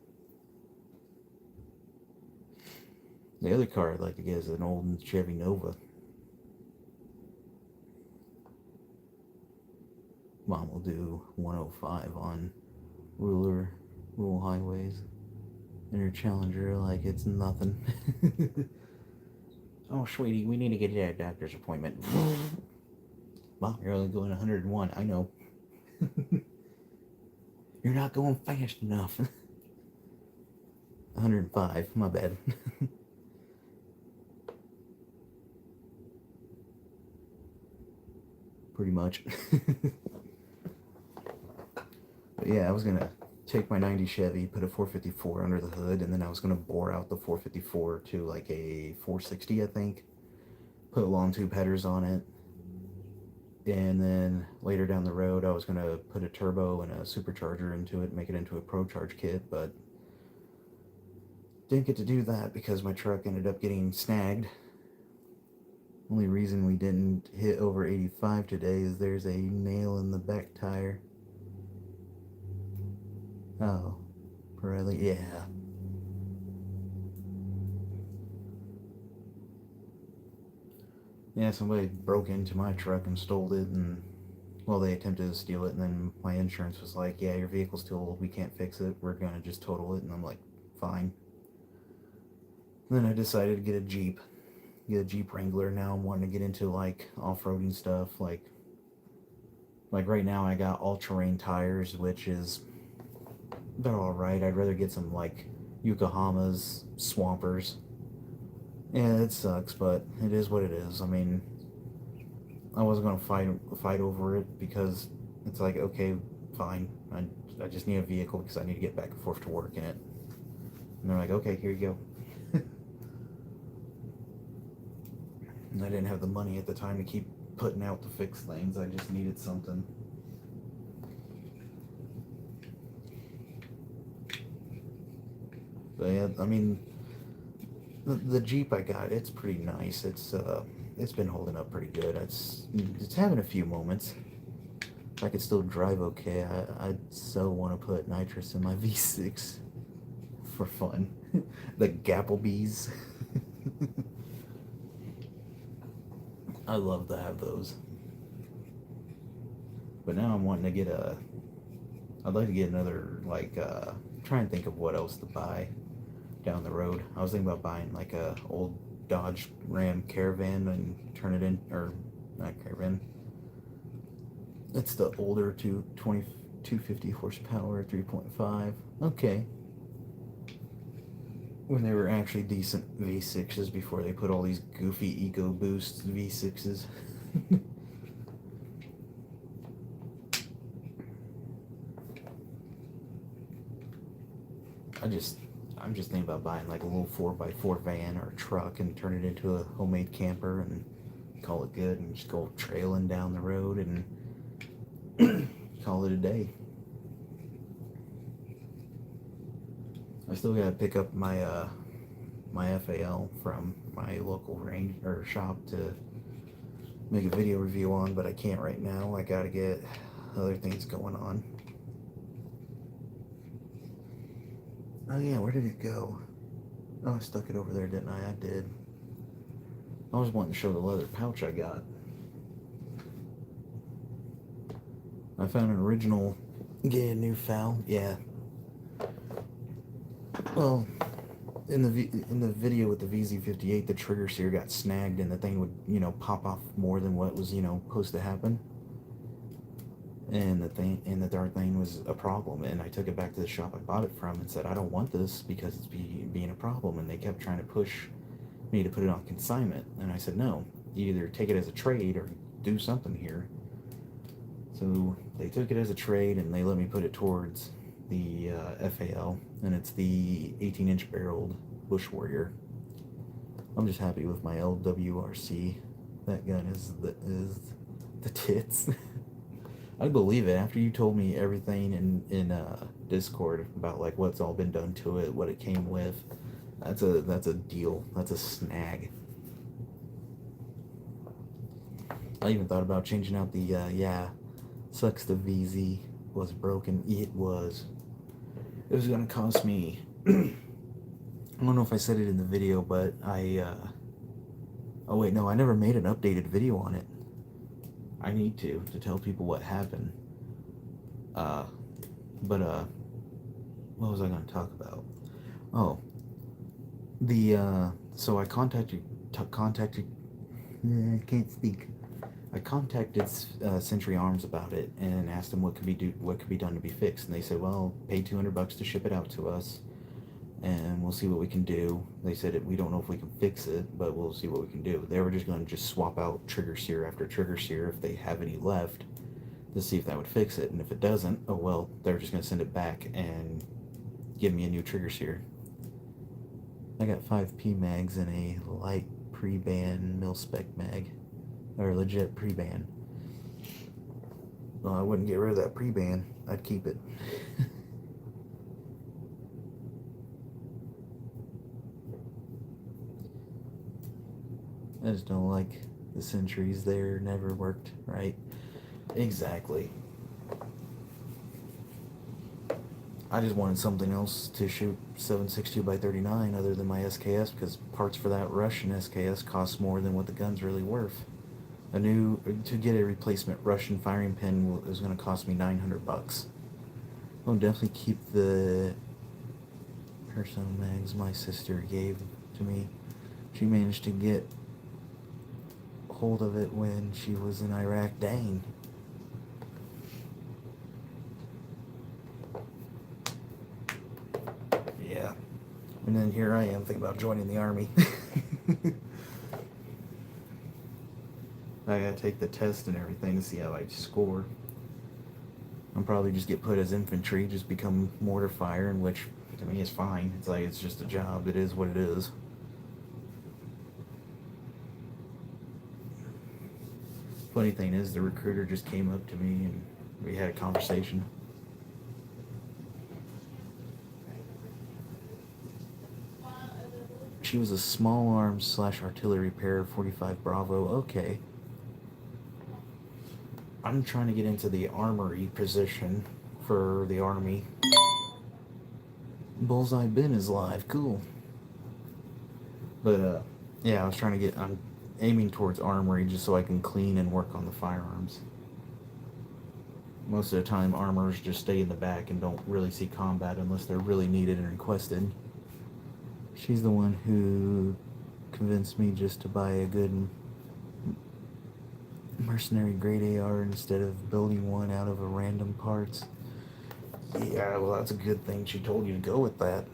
The other car I'd like to get is an old Chevy Nova. Mom will do 105 on rural highways, and her Challenger like it's nothing. Oh, sweetie, we need to get you a doctor's appointment. Mom, you're only going 101. I know. You're not going fast enough. 105. My bad. Pretty much. But yeah, I was gonna take my 90 Chevy, put a 454 under the hood, and then I was gonna bore out the 454 to like a 460, I think. Put long tube headers on it. And then later down the road, I was gonna put a turbo and a supercharger into it, make it into a Pro Charge kit, but didn't get to do that because my truck ended up getting snagged. Only reason we didn't hit over 85 today is there's a nail in the back tire. Oh, Pirelli, yeah. Yeah, somebody broke into my truck and stole it, and well, they attempted to steal it, and then my insurance was like, yeah, your vehicle's too old, we can't fix it, we're gonna just total it, and I'm like, fine. And then I decided to get a Jeep Wrangler. Now I'm wanting to get into like off-roading stuff, like right now I got all-terrain tires, which is, they're alright. I'd rather get some like Yokohama's Swampers. Yeah, it sucks, but it is what it is. I mean, I wasn't gonna fight over it because it's like, okay, fine. I just need a vehicle because I need to get back and forth to work in it. And they're like, okay, here you go. And I didn't have the money at the time to keep putting out to fix things. I just needed something. But yeah, I mean, the Jeep I got, it's pretty nice. It's been holding up pretty good. It's having a few moments. I could still drive okay. I so want to put nitrous in my V6 for fun. The Gapplebees. I love to have those. But now I'm wanting to get I'd like to get another, like, try and think of what else to buy down the road. I was thinking about buying like a old Dodge Ram Caravan and turn it in, or not Caravan. It's the older 250 horsepower, 3.5. Okay. When they were actually decent V6s before they put all these goofy EcoBoost V6s. I'm just thinking about buying like a little 4x4 van or a truck and turn it into a homemade camper and call it good and just go trailing down the road and call it a day. I still gotta pick up my my FAL from my local range or shop to make a video review on, but I can't right now. I gotta get other things going on. Oh yeah, where did it go? Oh, I stuck it over there, didn't I? I did. I was wanting to show the leather pouch I got. I found an original get a new FAL. Yeah. Well, in the video with the VZ58, the trigger sear got snagged and the thing would, pop off more than what was, supposed to happen. And the darn thing was a problem, and I took it back to the shop I bought it from and said, I don't want this because it's being a problem, and they kept trying to push me to put it on consignment, and I said, no, you either take it as a trade or do something here. So they took it as a trade, and they let me put it towards the FAL, and it's the 18-inch barreled Bush Warrior. I'm just happy with my LWRC. That gun is the tits. I believe it. After you told me everything in Discord about like what's all been done to it, what it came with, that's a deal. That's a snag. I even thought about changing out the sucks the VZ was broken. It was gonna cost me. I don't know if I said it in the video, but oh wait, no, I never made an updated video on it. I need to tell people what happened. But what was I going to talk about? Oh, so I contacted. I can't speak. I contacted Century Arms about it and asked them what could be done to be fixed, and they said, well, pay $200 to ship it out to us, and we'll see what we can do. They said we don't know if we can fix it, but we'll see what we can do. They were just going to swap out trigger sear after trigger sear if they have any left to see if that would fix it. And if it doesn't, oh well, they're just going to send it back and give me a new trigger sear. I got 5 PMags and a light pre-ban mil-spec mag, or legit pre-ban. Well, I wouldn't get rid of that pre-ban. I'd keep it. I just don't like the Centuries there. Never worked right. Exactly. I just wanted something else to shoot 7.62x39 other than my SKS, because parts for that Russian SKS cost more than what the gun's really worth. To get a replacement Russian firing pin is going to cost me $900. I'll definitely keep the personal mags my sister gave to me. She managed to get hold of it when she was in Iraq. Dang. Yeah. And then here I am thinking about joining the army. I gotta take the test and everything to see how I score. I'll probably just get put as infantry, just become mortar fire, and which to me is fine. It's just a job. It is what it is. Funny thing is, the recruiter just came up to me and we had a conversation. She was a small arms slash artillery repair 45 Bravo. Okay. I'm trying to get into the armory position for the Army. Bullseye Ben is live. Cool. But, yeah, I was trying to get. I'm aiming towards armory just so I can clean and work on the firearms. Most of the time, armors just stay in the back and don't really see combat unless they're really needed and requested. She's the one who convinced me just to buy a good mercenary grade AR instead of building one out of a random parts. Yeah, well, that's a good thing she told you to go with that.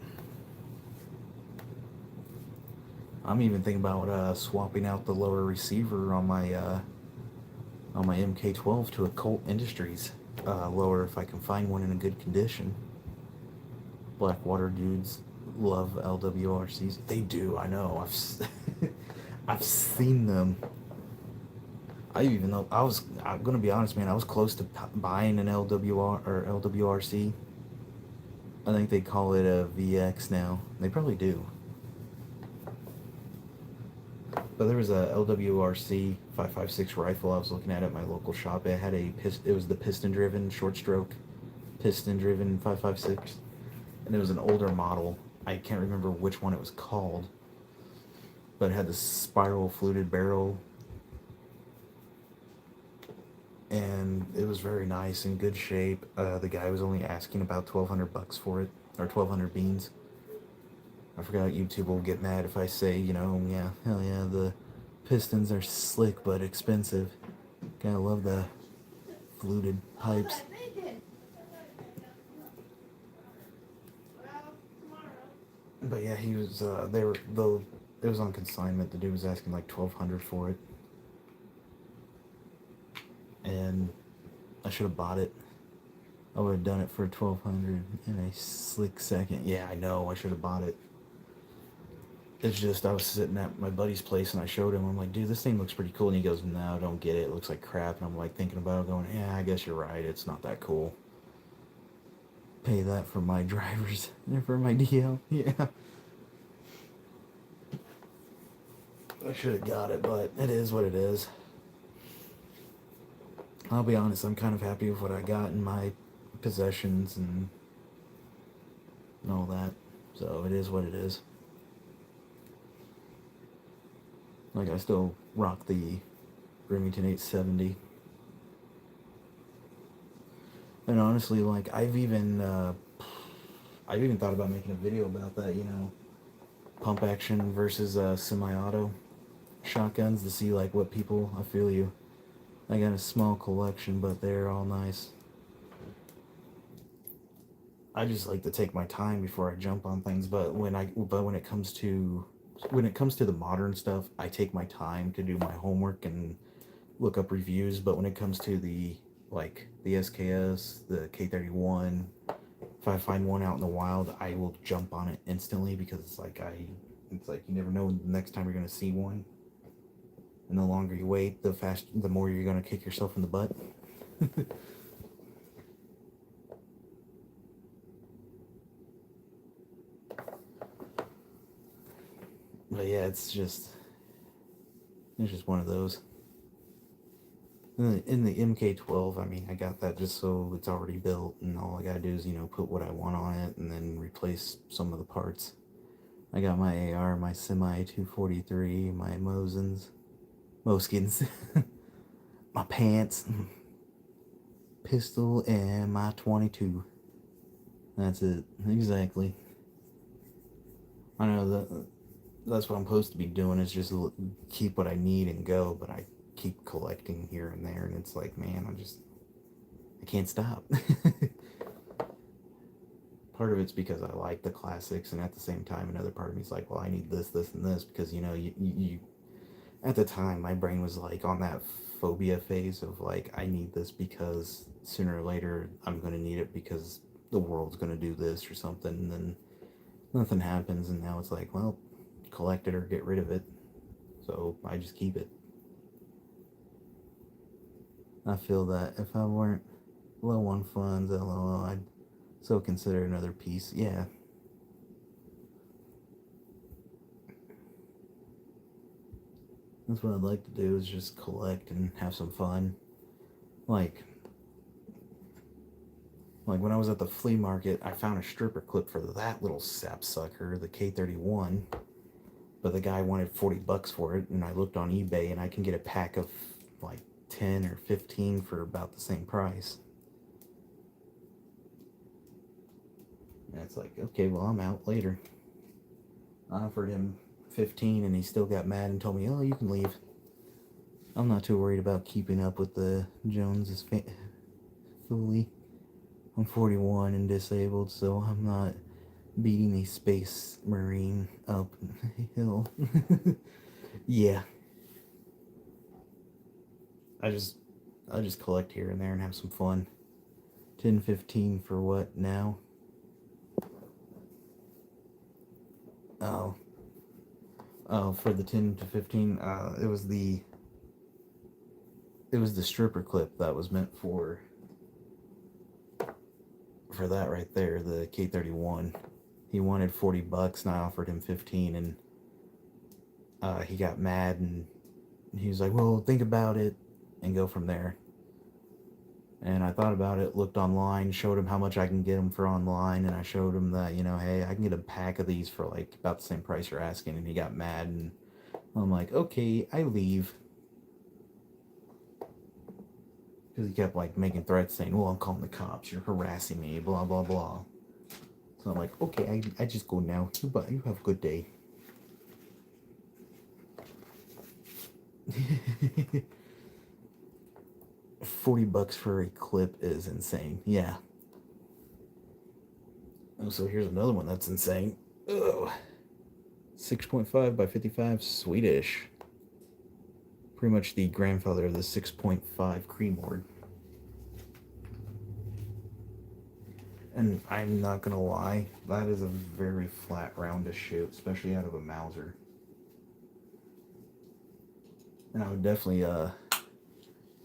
I'm even thinking about swapping out the lower receiver on my MK12 to a Colt Industries lower if I can find one in a good condition. Blackwater dudes love LWRCs. They do, I know. I've seen them. I'm gonna be honest, man. I was close to buying an LWR or LWRC. I think they call it a VX now. They probably do. But there was a LWRC 5.56 rifle I was looking at my local shop. It had it was the piston-driven short stroke, piston-driven 5.56, and it was an older model. I can't remember which one it was called, but it had the spiral fluted barrel, and it was very nice, in good shape. The guy was only asking about $1,200 for it, or 1,200 beans. I forgot YouTube will get mad if I say, yeah, hell yeah, the pistons are slick but expensive. Gotta love the fluted pipes. But yeah, he was, it was on consignment. The dude was asking like $1,200 for it. And I should have bought it. I would have done it for $1,200 in a slick second. Yeah, I know, I should have bought it. It's just, I was sitting at my buddy's place and I showed him, I'm like, dude, this thing looks pretty cool. And he goes, no, don't get it. It looks like crap. And I'm like thinking about it, going, yeah, I guess you're right. It's not that cool. Pay that for my drivers, for my DL. Yeah. I should have got it, but it is what it is. I'll be honest, I'm kind of happy with what I got in my possessions and all that. So it is what it is. Like, I still rock the Remington 870. And honestly, like, I've even thought about making a video about that, pump action versus semi-auto shotguns to see, like, what people, I feel you. I got a small collection, but they're all nice. I just like to take my time before I jump on things, but when it comes to the modern stuff, I take my time to do my homework and look up reviews. But when it comes to the SKS, the K31, if I find one out in the wild, I will jump on it instantly, because it's like you never know the next time you're gonna see one. And the longer you wait, the more you're gonna kick yourself in the butt. But yeah, it's just one of those. In the MK12, I mean, I got that just so it's already built, and all I gotta do is, put what I want on it, and then replace some of the parts. I got my AR, my Semi 243, my Moskins, my pants, pistol, and my 22. That's it. Exactly. I know that's what I'm supposed to be doing, is just keep what I need and go, but I keep collecting here and there, and it's like, man, I can't stop. Part of it's because I like the classics, and at the same time, another part of me is like, well, I need this, and this, because, you at the time, my brain was like on that phobia phase of like, I need this because sooner or later I'm going to need it because the world's going to do this or something, and then nothing happens, and now it's like, well, collect it or get rid of it. So I just keep it. I feel that if I weren't low on funds, LOL, I'd so consider another piece. Yeah. That's what I'd like to do, is just collect and have some fun. Like, when I was at the flea market, I found a stripper clip for that little sapsucker, the K31, but the guy wanted $40 for it, and I looked on eBay and I can get a pack of like 10 or 15 for about the same price. And it's like, okay, well, I'm out later. I offered him 15 and he still got mad and told me, oh, you can leave. I'm not too worried about keeping up with the Joneses fully. I'm 41 and disabled, so I'm not beating a space marine up a hill. Yeah. I just collect here and there and have some fun. 10, 15 for what now? Oh. Oh, for the 10 to 15, it was the stripper clip that was meant for that right there, the K31. He wanted $40 and I offered him 15, and he got mad and he was like, well, think about it and go from there. And I thought about it, looked online, showed him how much I can get them for online, and I showed him that, hey, I can get a pack of these for like about the same price you're asking, and he got mad, and I'm like, okay, I leave. Because he kept like making threats saying, well, I'm calling the cops, you're harassing me, blah, blah, blah. So I'm like, okay, I just go now. But you have a good day. $40 for a clip is insane. Yeah. Oh, so here's another one that's insane. Ugh. 6.5 by 55 Swedish. Pretty much the grandfather of the 6.5 Creamord. And I'm not gonna lie, that is a very flat round to shoot, especially out of a Mauser. And I would definitely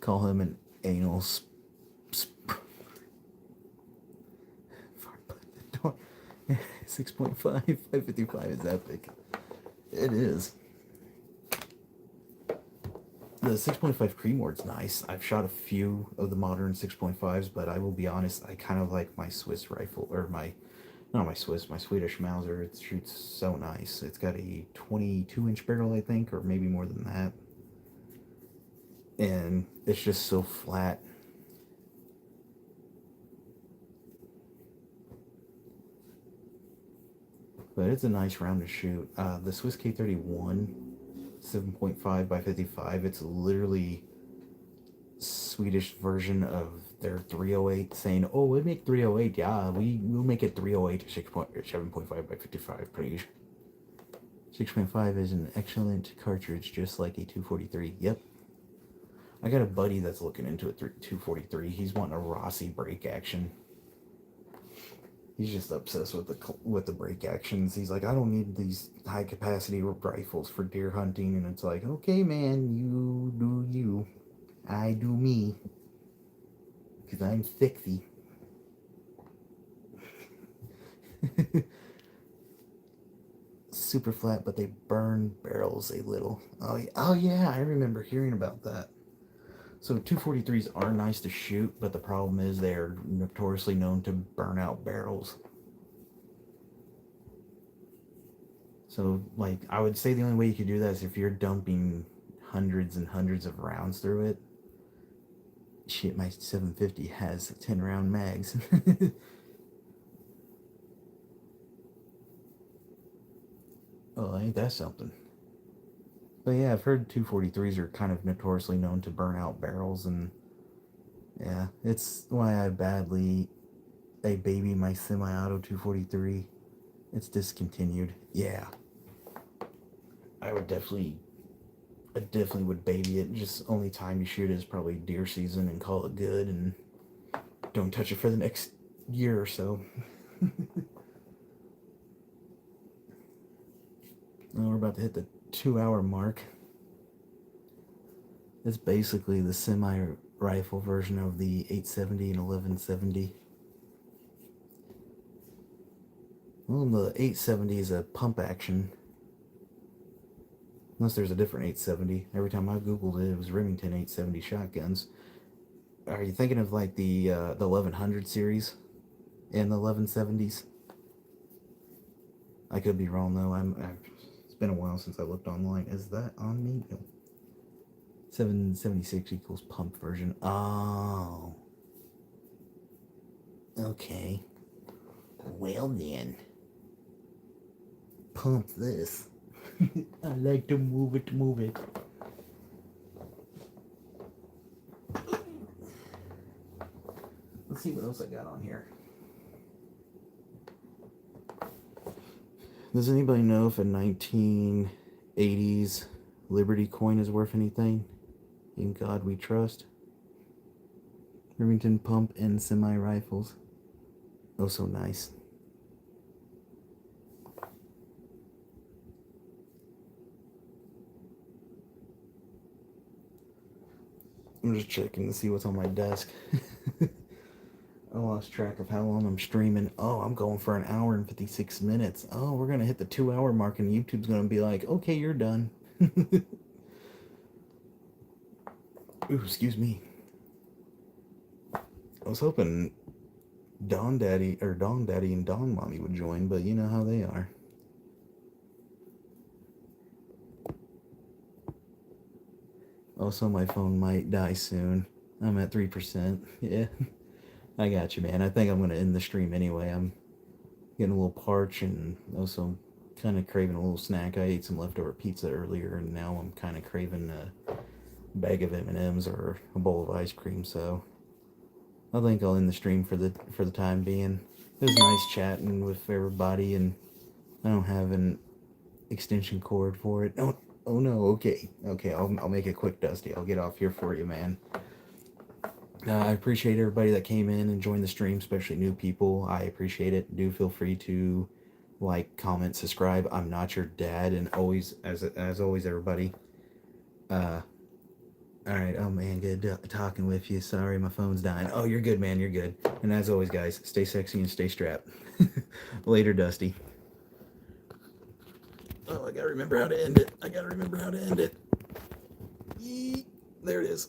call him an anal 6.5 by 55 is epic. It is. The 6.5 Creamord's nice. I've shot a few of the modern 6.5s, but I will be honest, I kind of like my Swiss rifle, or my Swedish Mauser. It shoots so nice. It's got a 22-inch barrel, I think, or maybe more than that. And it's just so flat. But it's a nice round to shoot. The Swiss K31, 7.5 by 55, it's literally Swedish version of their 308, saying, oh, we make 308, yeah, we'll make it 308 7.5 by 55, please. 6.5 is an excellent cartridge, just like a 243. Yep. I got a buddy that's looking into a 243. He's wanting a Rossi break action. He's just obsessed with the break actions. He's like, I don't need these high capacity rifles for deer hunting. And it's like, okay, man, you do you. I do me. Because I'm sexy. Super flat, but they burn barrels a little. Oh yeah, I remember hearing about that. So 243s are nice to shoot, but the problem is they're notoriously known to burn out barrels. So, like, I would say the only way you could do that is if you're dumping hundreds and hundreds of rounds through it. Shit, my 750 has 10 round mags. Oh, ain't that something? But yeah, I've heard 243s are kind of notoriously known to burn out barrels, and yeah, it's why I baby my semi-auto 243. It's discontinued. Yeah. I definitely would baby it. Just only time you shoot is probably deer season and call it good, and don't touch it for the next year or so. Well, we're about to hit the 2-hour mark. It's basically the rifle version of the 870 and 1170. Well, the 870 is a pump action. Unless there's a different 870. Every time I googled it, it was Remington 870 shotguns. Are you thinking of like the 1100 series and the 1170s? I could be wrong though. It's been a while since I looked online. Is that on me? No. 776 equals pump version. Oh. Okay. Well then. Pump this. I like to move it, move it. Let's see what else I got on here. Does anybody know if a 1980s Liberty coin is worth anything? In God we trust. Remington pump and semi-rifles. Oh, so nice. I'm just checking to see what's on my desk. I lost track of how long I'm streaming. Oh, I'm going for an hour and 56 minutes. Oh, we're going to hit the 2-hour mark and YouTube's going to be like, okay, you're done. Ooh, excuse me. I was hoping Dawn Daddy and Dawn Mommy would join, but you know how they are. Also, my phone might die soon. I'm at 3%. Yeah. I got you, man. I think I'm going to end the stream anyway. I'm getting a little parched and also kind of craving a little snack. I ate some leftover pizza earlier, and now I'm kind of craving a bag of M&Ms or a bowl of ice cream. So I think I'll end the stream for the time being. It was nice chatting with everybody, and I don't have an extension cord for it. Oh no. Okay. I'll make it quick, Dusty. I'll get off here for you, man. I appreciate everybody that came in and joined the stream, especially new people. I appreciate it. Do feel free to like, comment, subscribe. I'm not your dad, and always, as always, everybody. All right. Oh man, good talking with you. Sorry, my phone's dying. Oh, you're good, man. You're good. And as always, guys, stay sexy and stay strapped. Later, Dusty. Oh, I gotta remember how to end it. There it is.